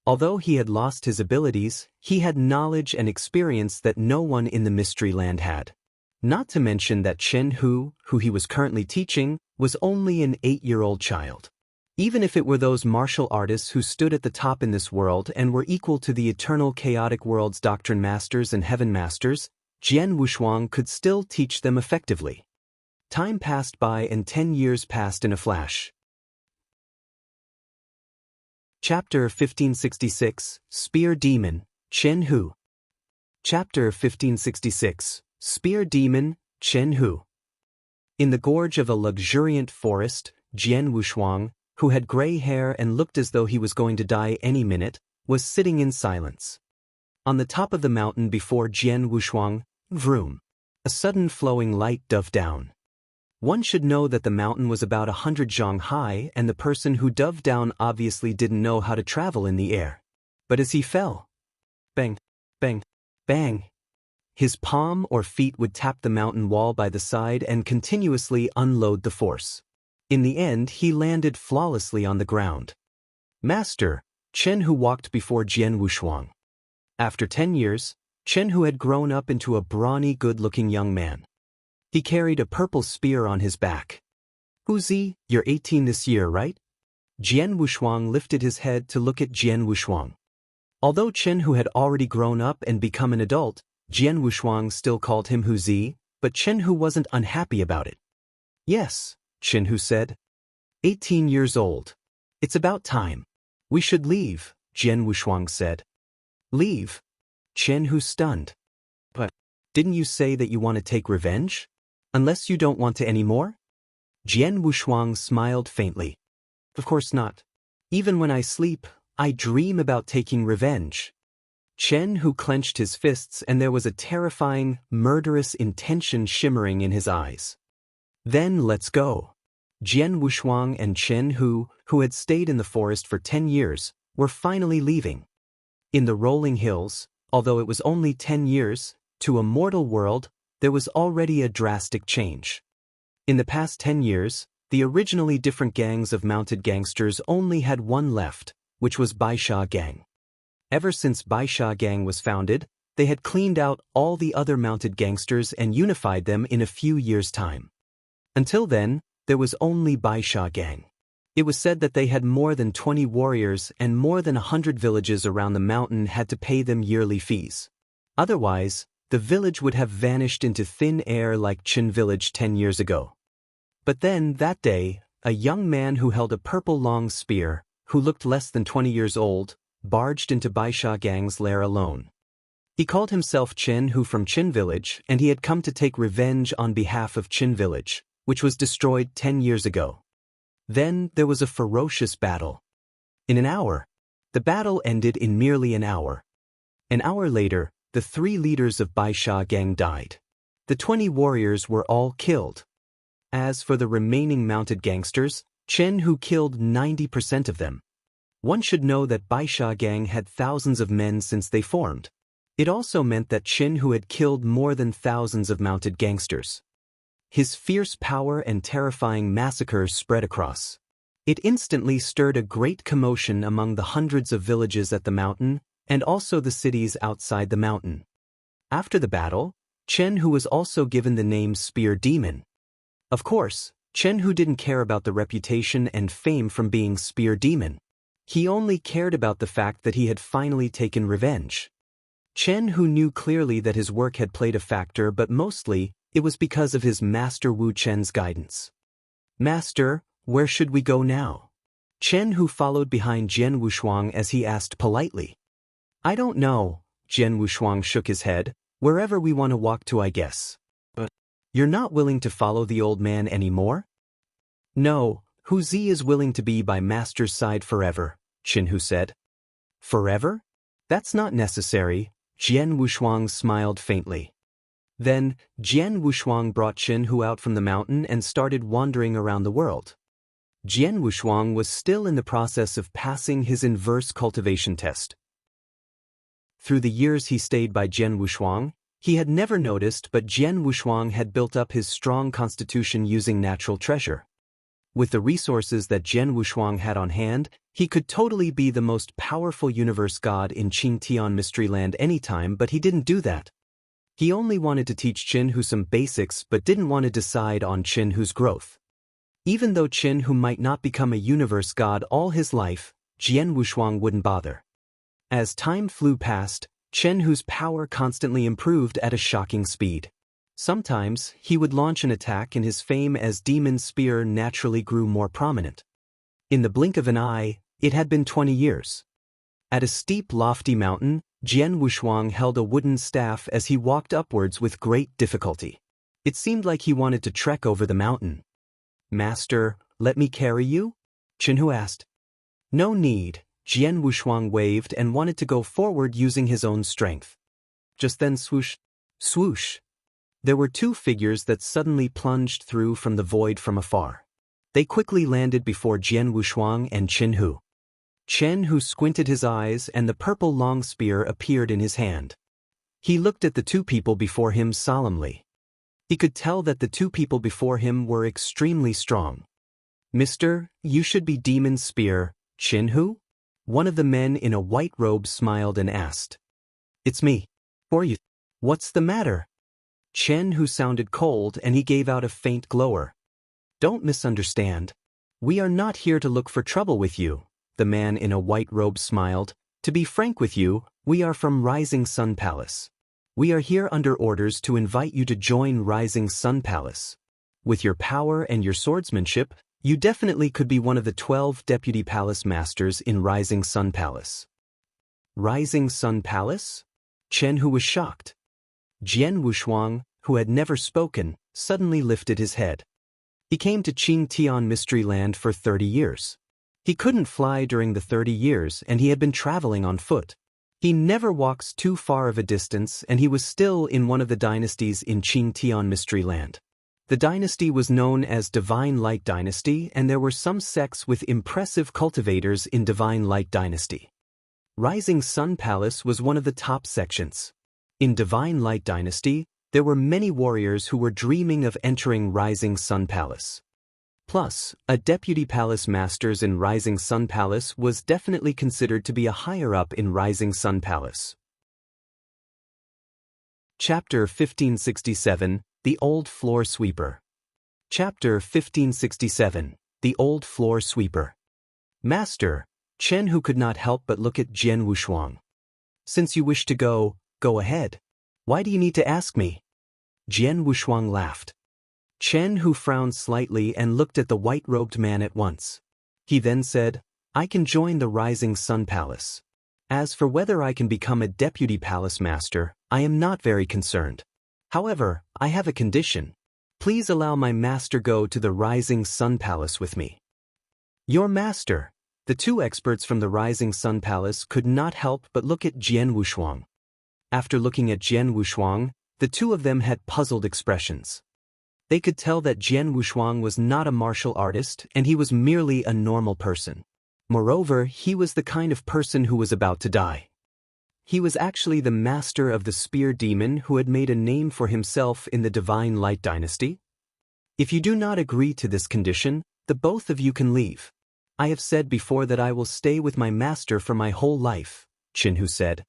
Although he had lost his abilities, he had knowledge and experience that no one in the Mystery Land had. Not to mention that Chen Hu, who he was currently teaching, was only an 8-year-old child. Even if it were those martial artists who stood at the top in this world and were equal to the eternal chaotic world's doctrine masters and heaven masters, Jian Wushuang could still teach them effectively. Time passed by and 10 years passed in a flash. Chapter 1566, Spear Demon, Chen Hu. Chapter 1566, Spear Demon, Chen Hu. In the gorge of a luxuriant forest, Jian Wushuang, who had gray hair and looked as though he was going to die any minute, was sitting in silence. On the top of the mountain before Jian Wushuang, vroom, a sudden flowing light dove down. One should know that the mountain was about 100 zhang high and the person who dove down obviously didn't know how to travel in the air. But as he fell, bang, bang, bang, his palm or feet would tap the mountain wall by the side and continuously unload the force. In the end, he landed flawlessly on the ground. Master, Chen Hu walked before Jian Wushuang. After 10 years, Chen Hu had grown up into a brawny, good-looking young man. He carried a purple spear on his back. Hu Zi, you're 18 this year, right? Jian Wushuang lifted his head to look at Jian Wushuang. Although Chen Hu had already grown up and become an adult, Jian Wushuang still called him Hu Zi, but Chen Hu wasn't unhappy about it. Yes, Chen Hu said. 18 years old. It's about time. We should leave, Jian Wushuang said. Leave? Chen Hu stunned. But didn't you say that you want to take revenge? Unless you don't want to anymore? Jian Wushuang smiled faintly. Of course not. Even when I sleep, I dream about taking revenge. Chen Hu clenched his fists and there was a terrifying, murderous intention shimmering in his eyes. Then let's go. Jian Wushuang and Chen Hu, who had stayed in the forest for 10 years, were finally leaving. In the rolling hills, although it was only 10 years, to a mortal world, there was already a drastic change. In the past 10 years, the originally different gangs of mounted gangsters only had one left, which was Baisha Gang. Ever since Baisha Gang was founded, they had cleaned out all the other mounted gangsters and unified them in a few years' time. Until then, there was only Baisha Gang. It was said that they had more than 20 warriors and more than 100 villages around the mountain had to pay them yearly fees. Otherwise, the village would have vanished into thin air like Chin village 10 years ago. But then, that day, a young man who held a purple long spear, who looked less than 20 years old, barged into Baisha Gang's lair alone. He called himself Chin Hu from Chin village, and he had come to take revenge on behalf of Chin village, which was destroyed 10 years ago. Then there was a ferocious battle. In an hour. The battle ended in merely an hour. An hour later, the 3 leaders of Baisha Gang died. The 20 warriors were all killed. As for the remaining mounted gangsters, Chen Hu killed 90% of them. One should know that Baisha Gang had thousands of men since they formed. It also meant that Chen Hu had killed more than thousands of mounted gangsters. His fierce power and terrifying massacres spread across. It instantly stirred a great commotion among the hundreds of villages at the mountain, and also the cities outside the mountain. After the battle, Chen Hu was also given the name Spear Demon. Of course, Chen Hu didn't care about the reputation and fame from being Spear Demon. He only cared about the fact that he had finally taken revenge. Chen Hu knew clearly that his work had played a factor, but mostly, it was because of his master Wu Chen's guidance. "Master, where should we go now?" Chen Hu followed behind Jian Wushuang as he asked politely. "I don't know," Jian Wushuang shook his head. "Wherever we want to walk to, I guess." "But you're not willing to follow the old man anymore?" "No, Hu Zi is willing to be by master's side forever," Chen Hu said. "Forever? That's not necessary," Jian Wushuang smiled faintly. Then, Jian Wushuang brought Chen Hu out from the mountain and started wandering around the world. Jian Wushuang was still in the process of passing his inverse cultivation test. Through the years he stayed by Jian Wushuang, he had never noticed, but Jian Wushuang had built up his strong constitution using natural treasure. With the resources that Jian Wushuang had on hand, he could totally be the most powerful universe god in Qingtian Mystery Land anytime, but he didn't do that. He only wanted to teach Chen Hu some basics but didn't want to decide on Chen Hu's growth. Even though Chen Hu might not become a universe god all his life, Jian Wushuang wouldn't bother. As time flew past, Chen Hu's power constantly improved at a shocking speed. Sometimes, he would launch an attack and his fame as Demon Spear naturally grew more prominent. In the blink of an eye, it had been 20 years. At a steep, lofty mountain, Jian Wushuang held a wooden staff as he walked upwards with great difficulty. It seemed like he wanted to trek over the mountain. "Master, let me carry you?" Chen Hu asked. "No need," Jian Wushuang waved and wanted to go forward using his own strength. Just then swoosh, swoosh. There were 2 figures that suddenly plunged through from the void from afar. They quickly landed before Jian Wushuang and Chen Hu. Chen Hu squinted his eyes and the purple long spear appeared in his hand. He looked at the 2 people before him solemnly. He could tell that the 2 people before him were extremely strong. "Mister, you should be Demon Spear, Chen Hu?" One of the men in a white robe smiled and asked. "It's me. Or you? What's the matter?" Chen Hu sounded cold and he gave out a faint glower. "Don't misunderstand. We are not here to look for trouble with you," the man in a white robe smiled. "To be frank with you, we are from Rising Sun Palace. We are here under orders to invite you to join Rising Sun Palace. With your power and your swordsmanship, you definitely could be one of the 12 deputy palace masters in Rising Sun Palace." Rising Sun Palace? Chen Hu was shocked. Jian Wushuang, who had never spoken, suddenly lifted his head. He came to Qingtian Mystery Land for 30 years. He couldn't fly during the 30 years and he had been traveling on foot. He never walks too far of a distance and he was still in one of the dynasties in Qingtian Mystery Land. The dynasty was known as Divine Light Dynasty and there were some sects with impressive cultivators in Divine Light Dynasty. Rising Sun Palace was one of the top sections. In Divine Light Dynasty, there were many warriors who were dreaming of entering Rising Sun Palace. Plus, a deputy palace masters in Rising Sun Palace was definitely considered to be a higher-up in Rising Sun Palace. Chapter 1567, The Old Floor Sweeper. Chapter 1567, The Old Floor Sweeper. Master, Chen Hu could not help but look at Jian Wushuang. Since you wish to go ahead. Why do you need to ask me? Jian Wushuang laughed. Chen Hu frowned slightly and looked at the white-robed man at once. He then said, I can join the Rising Sun Palace. As for whether I can become a deputy palace master, I am not very concerned. However, I have a condition. Please allow my master go to the Rising Sun Palace with me. Your master. The two experts from the Rising Sun Palace could not help but look at Jian Wushuang. After looking at Jian Wushuang, the two of them had puzzled expressions. They could tell that Jian Wushuang was not a martial artist and he was merely a normal person. Moreover, he was the kind of person who was about to die. He was actually the master of the spear demon who had made a name for himself in the Divine Light Dynasty. If you do not agree to this condition, the both of you can leave. I have said before that I will stay with my master for my whole life, Chen Hu said.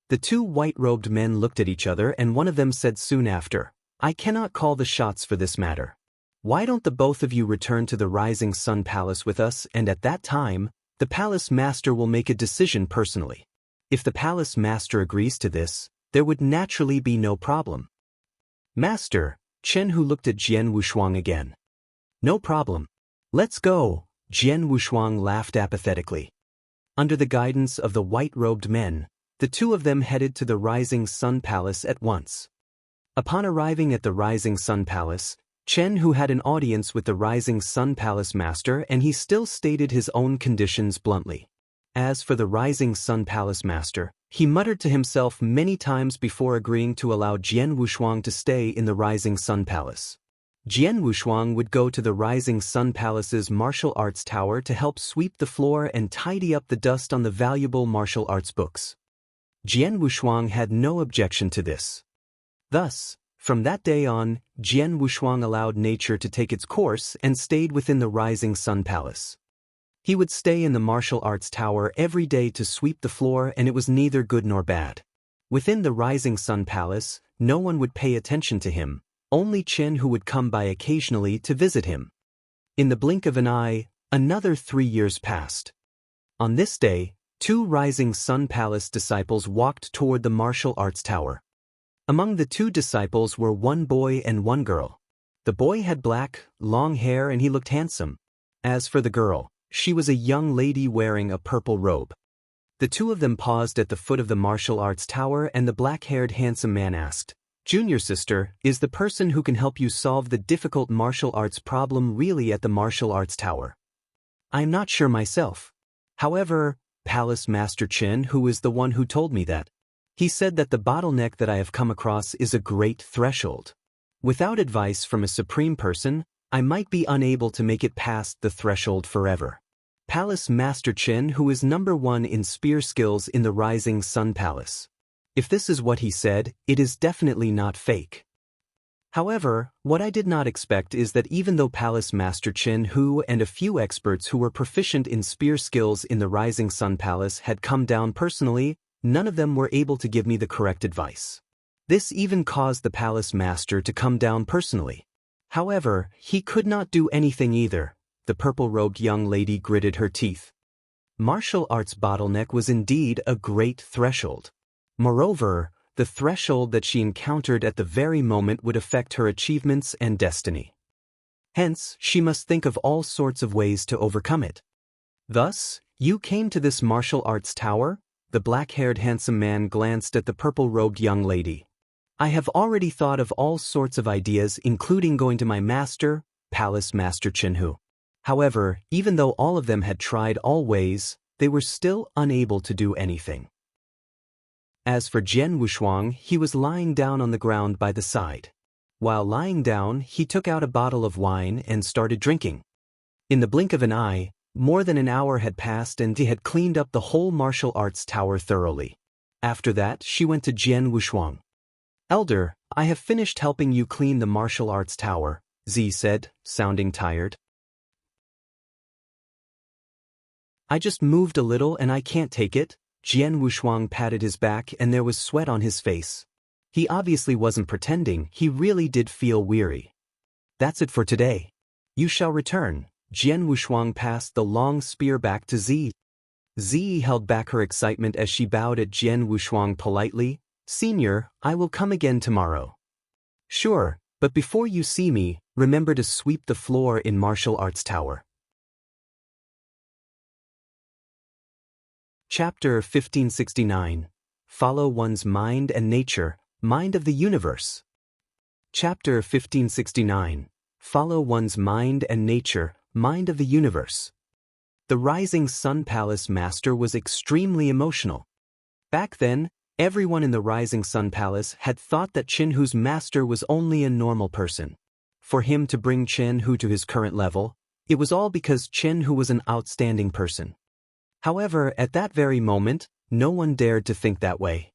The two white-robed men looked at each other and one of them said soon after, I cannot call the shots for this matter. Why don't the both of you return to the Rising Sun Palace with us, and at that time, the palace master will make a decision personally. If the palace master agrees to this, there would naturally be no problem. Master, Chen Hu looked at Jian Wushuang again. No problem. Let's go, Jian Wushuang laughed apathetically. Under the guidance of the white-robed men, the two of them headed to the Rising Sun Palace at once. Upon arriving at the Rising Sun Palace, Chen Hu had an audience with the Rising Sun Palace master and he still stated his own conditions bluntly. As for the Rising Sun Palace master, he muttered to himself many times before agreeing to allow Jian Wushuang to stay in the Rising Sun Palace. Jian Wushuang would go to the Rising Sun Palace's martial arts tower to help sweep the floor and tidy up the dust on the valuable martial arts books. Jian Wushuang had no objection to this. Thus, from that day on, Jian Wushuang allowed nature to take its course and stayed within the Rising Sun Palace. He would stay in the martial arts tower every day to sweep the floor and it was neither good nor bad. Within the Rising Sun Palace, no one would pay attention to him, only Chen Hu would come by occasionally to visit him. In the blink of an eye, another 3 years passed. On this day, two Rising Sun Palace disciples walked toward the martial arts tower. Among the two disciples were one boy and one girl. The boy had black, long hair and he looked handsome. As for the girl, she was a young lady wearing a purple robe. The two of them paused at the foot of the martial arts tower and the black-haired handsome man asked, Junior sister, is the person who can help you solve the difficult martial arts problem really at the martial arts tower? I am not sure myself. However, Palace Master Chen, who is the one who told me that. He said that the bottleneck that I have come across is a great threshold. Without advice from a supreme person, I might be unable to make it past the threshold forever. Palace Master Chen, who is #1 in spear skills in the Rising Sun Palace. If this is what he said, it is definitely not fake. However, what I did not expect is that even though Palace Master Chen Hu and a few experts who were proficient in spear skills in the Rising Sun Palace had come down personally, none of them were able to give me the correct advice. This even caused the Palace Master to come down personally. However, he could not do anything either. The purple-robed young lady gritted her teeth. Martial arts bottleneck was indeed a great threshold. Moreover, the threshold that she encountered at the very moment would affect her achievements and destiny. Hence, she must think of all sorts of ways to overcome it. Thus, you came to this martial arts tower? The black-haired handsome man glanced at the purple-robed young lady. I have already thought of all sorts of ideas, including going to my master, Palace Master Chen Hu. However, even though all of them had tried all ways, they were still unable to do anything. As for Jian Wushuang, he was lying down on the ground by the side. While lying down, he took out a bottle of wine and started drinking. In the blink of an eye, more than an hour had passed and he had cleaned up the whole martial arts tower thoroughly. After that, she went to Jian Wushuang. Elder, I have finished helping you clean the martial arts tower, Zi said, sounding tired. I just moved a little and I can't take it. Jian Wushuang patted his back and there was sweat on his face. He obviously wasn't pretending, he really did feel weary. That's it for today. You shall return. Jian Wushuang passed the long spear back to Zi. Zi held back her excitement as she bowed at Jian Wushuang politely. Senior, I will come again tomorrow. Sure, but before you see me, remember to sweep the floor in Martial Arts Tower. Chapter 1569. Follow one's mind and nature, mind of the universe. Chapter 1569. Follow one's mind and nature, mind of the universe. The Rising Sun Palace master was extremely emotional. Back then, everyone in the Rising Sun Palace had thought that Qinhu's master was only a normal person. For him to bring Qinhu to his current level, it was all because Qinhu was an outstanding person. However, at that very moment, no one dared to think that way.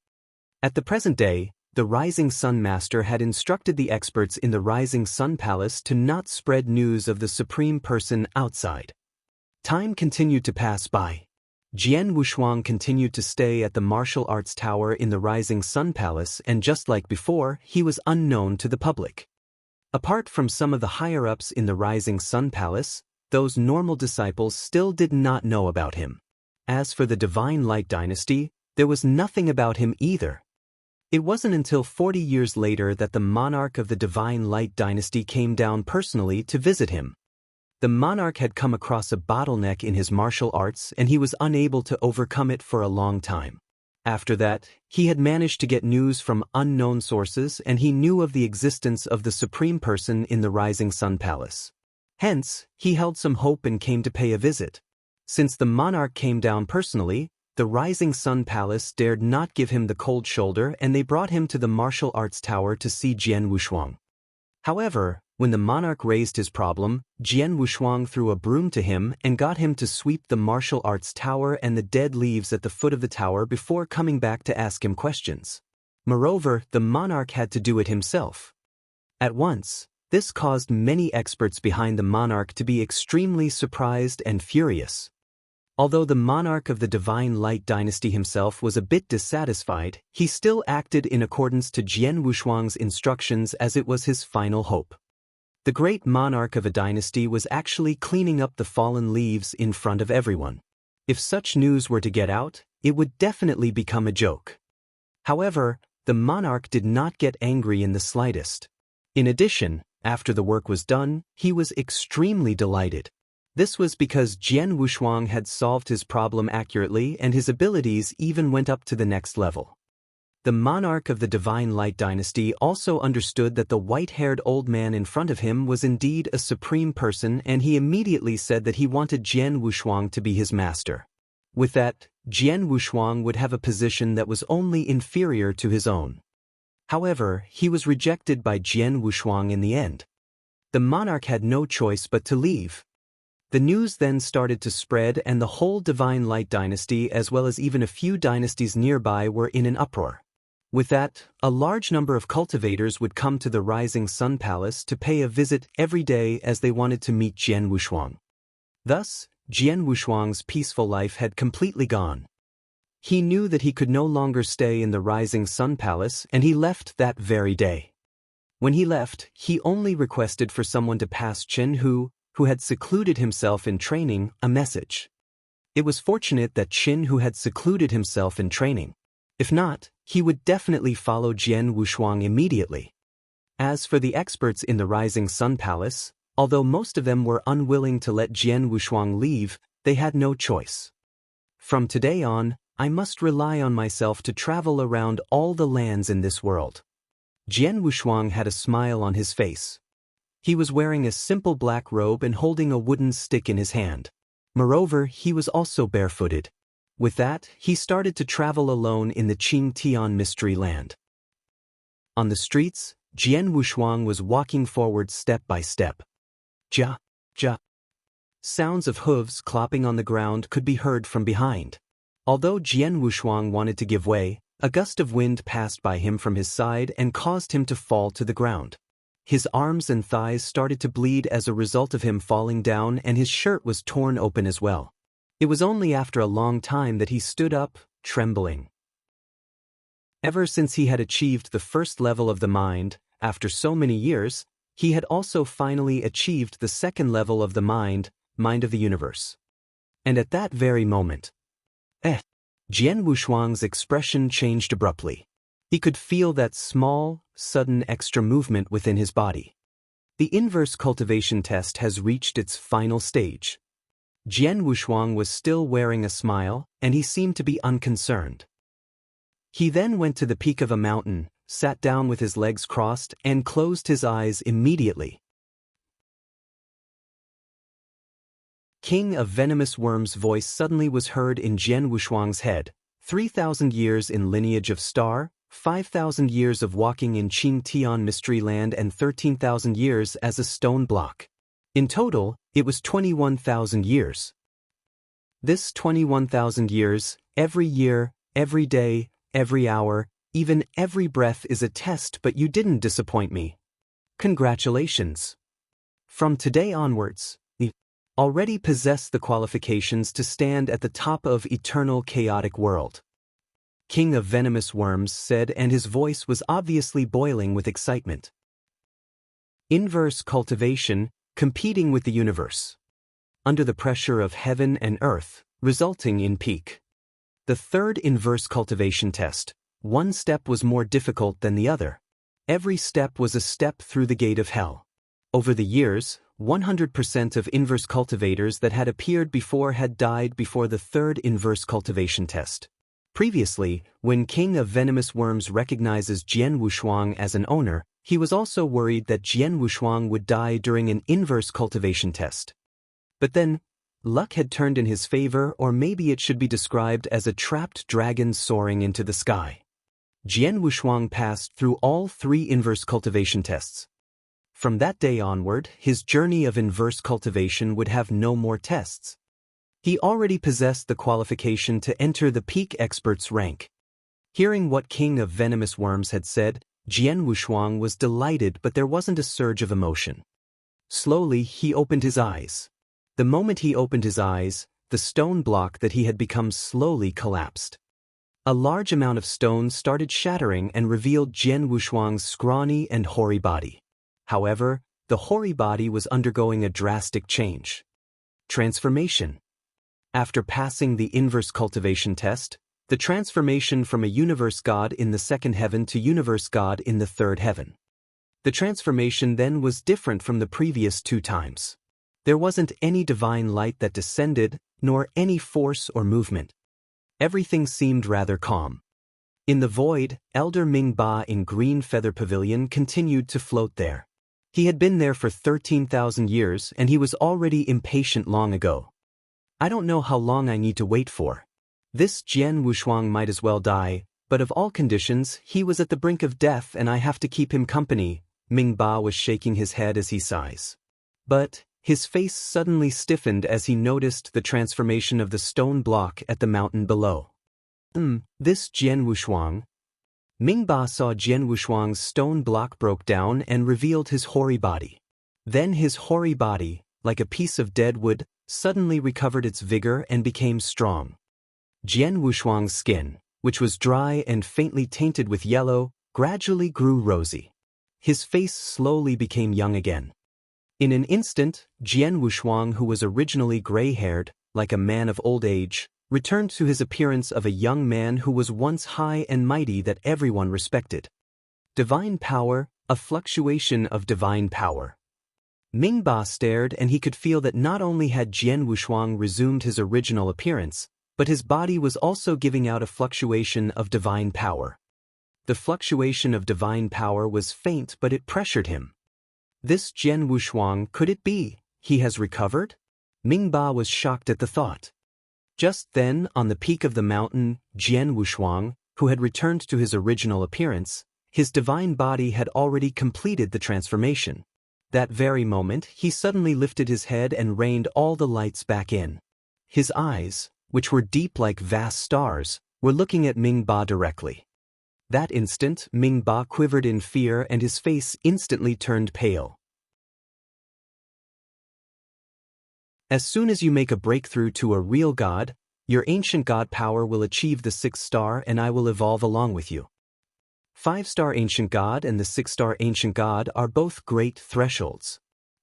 At the present day, the Rising Sun Master had instructed the experts in the Rising Sun Palace to not spread news of the Supreme Person outside. Time continued to pass by. Jian Wushuang continued to stay at the Martial Arts Tower in the Rising Sun Palace, and just like before, he was unknown to the public. Apart from some of the higher-ups in the Rising Sun Palace, those normal disciples still did not know about him. As for the Divine Light Dynasty, there was nothing about him either. It wasn't until 40 years later that the monarch of the Divine Light Dynasty came down personally to visit him. The monarch had come across a bottleneck in his martial arts and he was unable to overcome it for a long time. After that, he had managed to get news from unknown sources and he knew of the existence of the Supreme Person in the Rising Sun Palace. Hence, he held some hope and came to pay a visit. Since the monarch came down personally, the Rising Sun Palace dared not give him the cold shoulder and they brought him to the Martial Arts Tower to see Jian Wushuang. However, when the monarch raised his problem, Jian Wushuang threw a broom to him and got him to sweep the Martial Arts Tower and the dead leaves at the foot of the tower before coming back to ask him questions. Moreover, the monarch had to do it himself. At once, this caused many experts behind the monarch to be extremely surprised and furious. Although the monarch of the Divine Light Dynasty himself was a bit dissatisfied, he still acted in accordance to Jian Wushuang's instructions as it was his final hope. The great monarch of a dynasty was actually cleaning up the fallen leaves in front of everyone. If such news were to get out, it would definitely become a joke. However, the monarch did not get angry in the slightest. In addition, after the work was done, he was extremely delighted. This was because Jian Wushuang had solved his problem accurately and his abilities even went up to the next level. The monarch of the Divine Light Dynasty also understood that the white-haired old man in front of him was indeed a supreme person and he immediately said that he wanted Jian Wushuang to be his master. With that, Jian Wushuang would have a position that was only inferior to his own. However, he was rejected by Jian Wushuang in the end. The monarch had no choice but to leave. The news then started to spread and the whole Divine Light Dynasty as well as even a few dynasties nearby were in an uproar. With that, a large number of cultivators would come to the Rising Sun Palace to pay a visit every day as they wanted to meet Jian Wushuang. Thus, Jian Wushuang's peaceful life had completely gone. He knew that he could no longer stay in the Rising Sun Palace and he left that very day. When he left, he only requested for someone to pass Qinhu, who had secluded himself in training, a message. It was fortunate that Qinhu had secluded himself in training. If not, he would definitely follow Jian Wushuang immediately. As for the experts in the Rising Sun Palace, although most of them were unwilling to let Jian Wushuang leave, they had no choice. From today on, I must rely on myself to travel around all the lands in this world. Jian Wushuang had a smile on his face. He was wearing a simple black robe and holding a wooden stick in his hand. Moreover, he was also barefooted. With that, he started to travel alone in the Qingtian Mystery Land. On the streets, Jian Wushuang was walking forward step by step. Ja, ja. Sounds of hooves clopping on the ground could be heard from behind. Although Jian Wushuang wanted to give way, a gust of wind passed by him from his side and caused him to fall to the ground. His arms and thighs started to bleed as a result of him falling down and his shirt was torn open as well. It was only after a long time that he stood up, trembling. Ever since he had achieved the first level of the mind, after so many years, he had also finally achieved the second level of the mind of the universe. And at that very moment, Jian Wushuang's expression changed abruptly. He could feel that small, sudden extra movement within his body. The inverse cultivation test has reached its final stage. Jian Wushuang was still wearing a smile, and he seemed to be unconcerned. He then went to the peak of a mountain, sat down with his legs crossed, and closed his eyes immediately. King of Venomous Worms' voice suddenly was heard in Jian Wushuang's head. 3,000 years in lineage of star, 5,000 years of walking in Qing Tian mystery land, and 13,000 years as a stone block. In total, it was 21,000 years. This 21,000 years, every year, every day, every hour, even every breath is a test, but you didn't disappoint me. Congratulations. From today onwards, you already possess the qualifications to stand at the top of eternal chaotic world. King of Venomous Worms said, and his voice was obviously boiling with excitement. Inverse cultivation, competing with the universe. Under the pressure of heaven and earth, resulting in peak. The third inverse cultivation test. One step was more difficult than the other. Every step was a step through the gate of hell. Over the years, 100% of inverse cultivators that had appeared before had died before the third inverse cultivation test. Previously, when King of Venomous Worms recognizes Jian Wushuang as an owner, he was also worried that Jian Wushuang would die during an inverse cultivation test. But then, luck had turned in his favor, or maybe it should be described as a trapped dragon soaring into the sky. Jian Wushuang passed through all 3 inverse cultivation tests. From that day onward, his journey of inverse cultivation would have no more tests. He already possessed the qualification to enter the peak expert's rank. Hearing what King of Venomous Worms had said, Jian Wushuang was delighted, but there wasn't a surge of emotion. Slowly, he opened his eyes. The moment he opened his eyes, the stone block that he had become slowly collapsed. A large amount of stones started shattering and revealed Jian Wushuang's scrawny and hoary body. However, the hoary body was undergoing a drastic change. Transformation. After passing the inverse cultivation test, the transformation from a universe god in the second heaven to universe god in the third heaven. The transformation then was different from the previous 2 times. There wasn't any divine light that descended, nor any force or movement. Everything seemed rather calm. In the void, Elder Ming Ba in Green Feather Pavilion continued to float there. He had been there for 13,000 years, and he was already impatient long ago. I don't know how long I need to wait for. This Jian Wushuang might as well die, but of all conditions, he was at the brink of death and I have to keep him company. Ming Ba was shaking his head as he sighs. But his face suddenly stiffened as he noticed the transformation of the stone block at the mountain below. This Jian Wushuang. Ming Ba saw Jian Wushuang's stone block broke down and revealed his hoary body. Then his hoary body, like a piece of dead wood, suddenly recovered its vigor and became strong. Jian Wushuang's skin, which was dry and faintly tainted with yellow, gradually grew rosy. His face slowly became young again. In an instant, Jian Wushuang, who was originally gray-haired, like a man of old age, returned to his appearance of a young man who was once high and mighty that everyone respected. Divine power, a fluctuation of divine power. Ming Ba stared, and he could feel that not only had Jian Wushuang resumed his original appearance, but his body was also giving out a fluctuation of divine power. The fluctuation of divine power was faint, but it pressured him. This Jian Wushuang, could it be? He has recovered? Ming Ba was shocked at the thought. Just then, on the peak of the mountain, Jian Wushuang, who had returned to his original appearance, his divine body had already completed the transformation. That very moment, he suddenly lifted his head and reined all the lights back in. His eyes, which were deep like vast stars, were looking at Ming Ba directly. That instant, Ming Ba quivered in fear and his face instantly turned pale. As soon as you make a breakthrough to a real god, your ancient god power will achieve the 6th star and I will evolve along with you. 5-star Ancient God and the 6-star Ancient God are both great thresholds.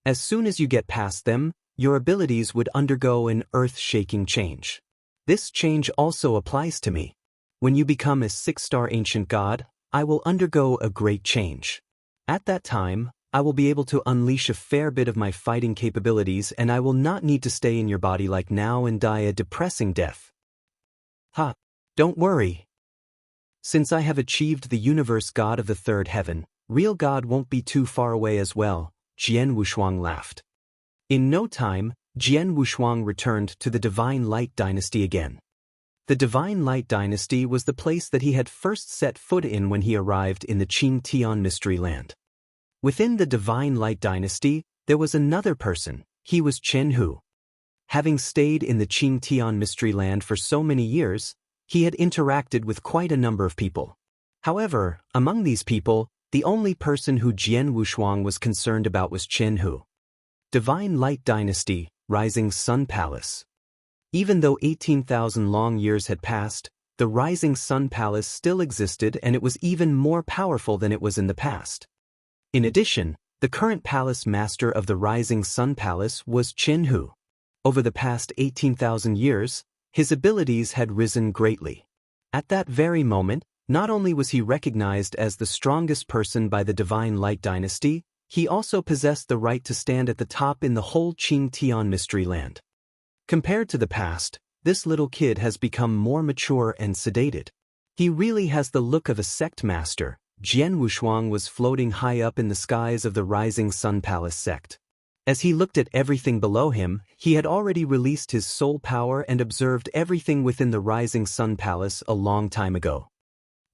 As soon as you get past them, your abilities would undergo an earth-shaking change. This change also applies to me. When you become a 6-star Ancient God, I will undergo a great change. At that time, I will be able to unleash a fair bit of my fighting capabilities, and I will not need to stay in your body like now and die a depressing death. Ha! Don't worry. Since I have achieved the universe God of the third heaven, real God won't be too far away as well, Jian Wushuang laughed. In no time, Jian Wushuang returned to the Divine Light Dynasty again. The Divine Light Dynasty was the place that he had first set foot in when he arrived in the Qing Tian Mystery Land. Within the Divine Light Dynasty, there was another person. He was Chen Hu. Having stayed in the Qing Tian Mystery Land for so many years, he had interacted with quite a number of people. However, among these people, the only person who Jian Wushuang was concerned about was Chen Hu. Divine Light Dynasty, Rising Sun Palace. Even though 18,000 long years had passed, the Rising Sun Palace still existed, and it was even more powerful than it was in the past. In addition, the current palace master of the Rising Sun Palace was Chen Hu. Over the past 18,000 years, his abilities had risen greatly. At that very moment, not only was he recognized as the strongest person by the Divine Light Dynasty, he also possessed the right to stand at the top in the whole Qing Tian Mystery Land. Compared to the past, this little kid has become more mature and sedated. He really has the look of a sect master. Jian Wushuang was floating high up in the skies of the Rising Sun Palace sect. As he looked at everything below him, he had already released his soul power and observed everything within the Rising Sun Palace a long time ago.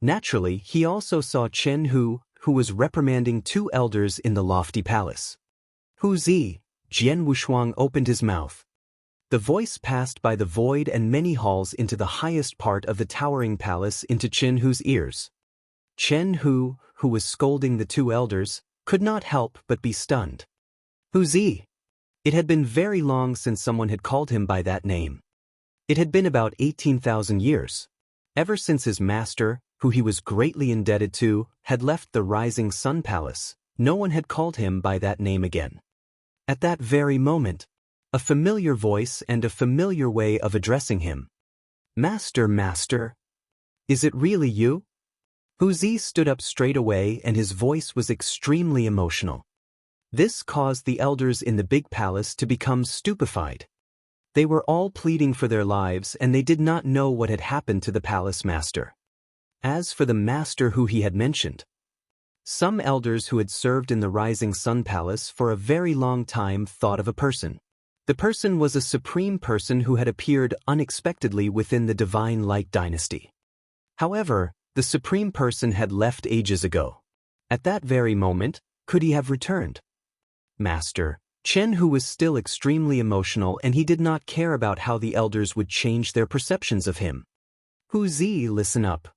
Naturally, he also saw Chen Hu, who was reprimanding two elders in the lofty palace. Hu Zi, Jian Wushuang opened his mouth. The voice passed by the void and many halls into the highest part of the towering palace into Chen Hu's ears. Chen Hu, who was scolding the two elders, could not help but be stunned. Hu Zi. It had been very long since someone had called him by that name. It had been about 18,000 years. Ever since his master, who he was greatly indebted to, had left the Rising Sun Palace, no one had called him by that name again. At that very moment, a familiar voice and a familiar way of addressing him. Master, master. Is it really you? Hu Zi stood up straight away, and his voice was extremely emotional. This caused the elders in the big palace to become stupefied. They were all pleading for their lives, and they did not know what had happened to the palace master. As for the master who he had mentioned, some elders who had served in the Rising Sun Palace for a very long time thought of a person. The person was a supreme person who had appeared unexpectedly within the Divine Light Dynasty. However, the supreme person had left ages ago. At that very moment, could he have returned? Master, Chen Hu was still extremely emotional, and he did not care about how the elders would change their perceptions of him. Hu Zi, listen up.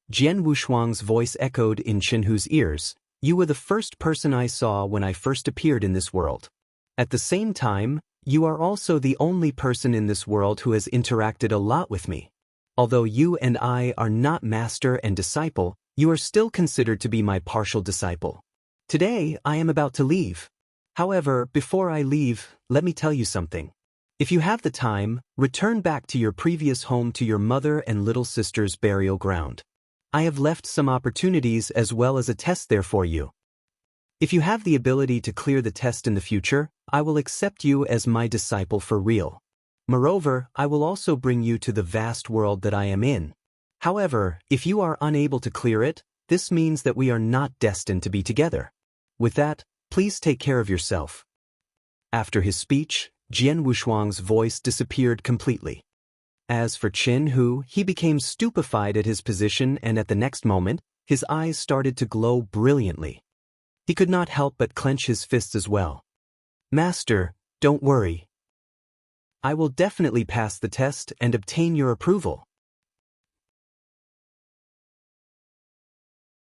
Jian Wushuang's voice echoed in Chen Hu's ears. You were the first person I saw when I first appeared in this world. At the same time, you are also the only person in this world who has interacted a lot with me. Although you and I are not master and disciple, you are still considered to be my partial disciple. Today, I am about to leave. However, before I leave, let me tell you something. If you have the time, return back to your previous home, to your mother and little sister's burial ground. I have left some opportunities as well as a test there for you. If you have the ability to clear the test in the future, I will accept you as my disciple for real. Moreover, I will also bring you to the vast world that I am in. However, if you are unable to clear it, this means that we are not destined to be together. With that, please take care of yourself. After his speech, Jian Wushuang's voice disappeared completely. As for Chen Hu, he became stupefied at his position, and at the next moment, his eyes started to glow brilliantly. He could not help but clench his fists as well. Master, don't worry. I will definitely pass the test and obtain your approval.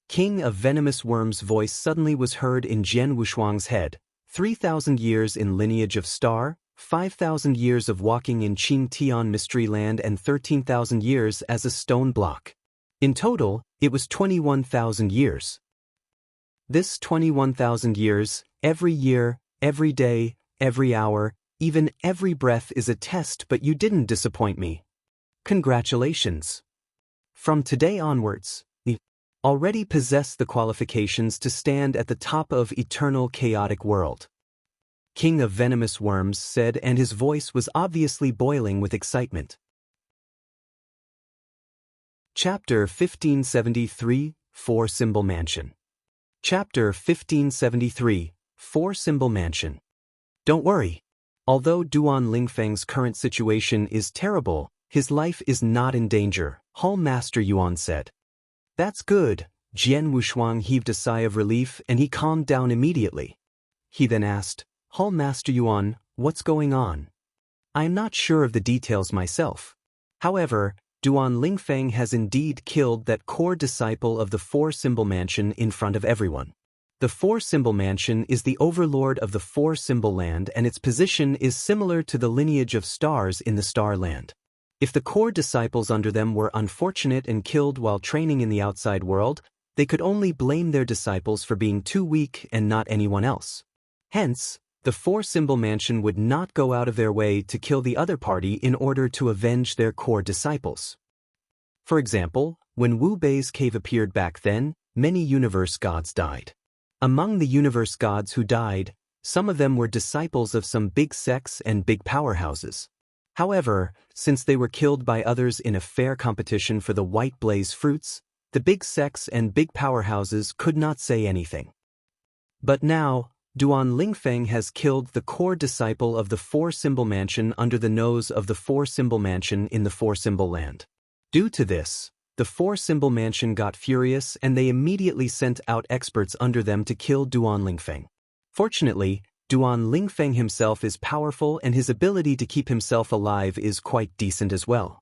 King of Venomous Worms' voice suddenly was heard in Jian Wushuang's head. 3,000 years in lineage of star, 5,000 years of walking in Qing Tian Mystery Land, and 13,000 years as a stone block. In total, it was 21,000 years. This 21,000 years, every year, every day, every hour, even every breath is a test, but you didn't disappoint me. Congratulations. From today onwards, you already possess the qualifications to stand at the top of eternal chaotic world. King of Venomous Worms said, and his voice was obviously boiling with excitement. Chapter 1573, Four-Symbol Mansion. Chapter 1573, Four-Symbol Mansion. Don't worry. Although Duan Lingfeng's current situation is terrible, his life is not in danger, Hall Master Yuan said. That's good. Jian Wushuang heaved a sigh of relief and he calmed down immediately. He then asked, Hall Master Yuan, what's going on? I am not sure of the details myself. However, Duan Lingfeng has indeed killed that core disciple of the Four-Symbol Mansion in front of everyone. The Four-Symbol Mansion is the overlord of the Four-Symbol Land, and its position is similar to the lineage of stars in the Star Land. If the core disciples under them were unfortunate and killed while training in the outside world, they could only blame their disciples for being too weak and not anyone else. Hence, the Four-Symbol Mansion would not go out of their way to kill the other party in order to avenge their core disciples. For example, when Wu Bei's cave appeared back then, many universe gods died. Among the universe gods who died, some of them were disciples of some big sects and big powerhouses. However, since they were killed by others in a fair competition for the white blaze fruits, the big sects and big powerhouses could not say anything. But now, Duan Lingfeng has killed the core disciple of the Four-Symbol Mansion under the nose of the Four-Symbol Mansion in the Four-Symbol Land. Due to this, the Four-Symbol Mansion got furious and they immediately sent out experts under them to kill Duan Lingfeng. Fortunately, Duan Lingfeng himself is powerful and his ability to keep himself alive is quite decent as well.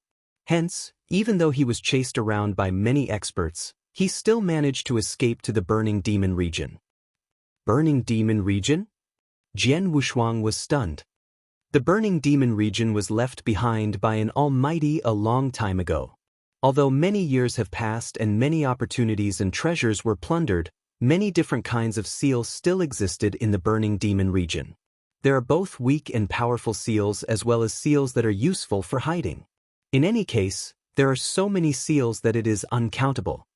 Hence, even though he was chased around by many experts, he still managed to escape to the Burning Demon region. Burning Demon region? Jian Wushuang was stunned. The Burning Demon region was left behind by an almighty a long time ago. Although many years have passed and many opportunities and treasures were plundered, many different kinds of seals still existed in the Burning Demon region. There are both weak and powerful seals as well as seals that are useful for hiding. In any case, there are so many seals that it is uncountable.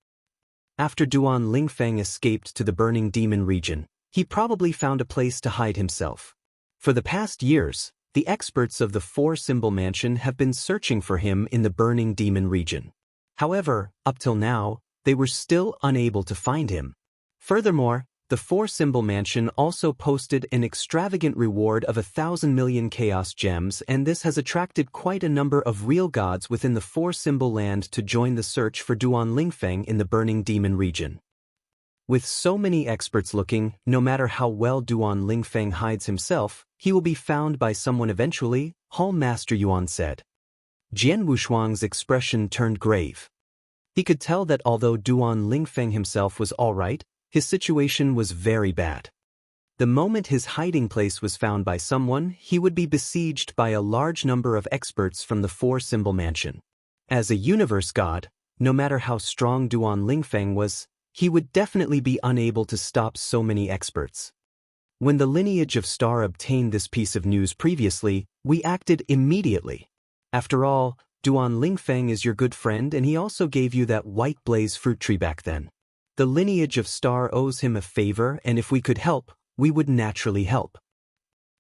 After Duan Lingfeng escaped to the Burning Demon region, he probably found a place to hide himself. For the past years, the experts of the Four-Symbol Mansion have been searching for him in the Burning Demon region. However, up till now, they were still unable to find him. Furthermore, the Four-Symbol Mansion also posted an extravagant reward of 1,000 million Chaos Gems, and this has attracted quite a number of real gods within the Four-Symbol Land to join the search for Duan Lingfeng in the Burning Demon region. With so many experts looking, no matter how well Duan Lingfeng hides himself, he will be found by someone eventually, Hall Master Yuan said. Jian Wushuang's expression turned grave. He could tell that although Duan Lingfeng himself was all right, his situation was very bad. The moment his hiding place was found by someone, he would be besieged by a large number of experts from the Four-Symbol Mansion. As a universe god, no matter how strong Duan Lingfeng was, he would definitely be unable to stop so many experts. When the lineage of Star obtained this piece of news previously, we acted immediately. After all, Duan Lingfeng is your good friend and he also gave you that white blaze fruit tree back then. The lineage of Star owes him a favor, and if we could help, we would naturally help.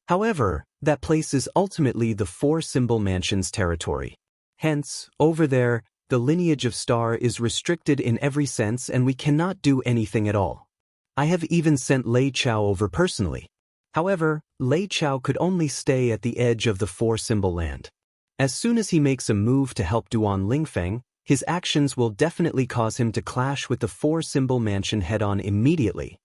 However, that place is ultimately the Four-Symbol Mansion's territory. Hence, over there, the lineage of Star is restricted in every sense and we cannot do anything at all. I have even sent Lei Chao over personally. However, Lei Chao could only stay at the edge of the Four-Symbol Land. As soon as he makes a move to help Duan Lingfeng, his actions will definitely cause him to clash with the Four-Symbol Mansion head-on immediately.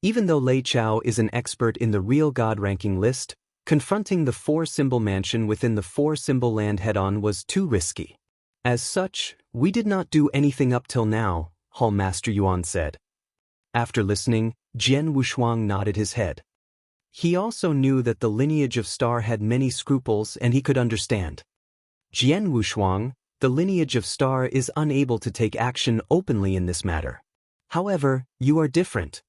Even though Lei Chao is an expert in the real god ranking list, confronting the Four-Symbol Mansion within the Four-Symbol Land head-on was too risky. As such, we did not do anything up till now, Hall Master Yuan said. After listening, Jian Wushuang nodded his head. He also knew that the lineage of Star had many scruples and he could understand. Jian Wushuang, The lineage of Star is unable to take action openly in this matter. However, you are different.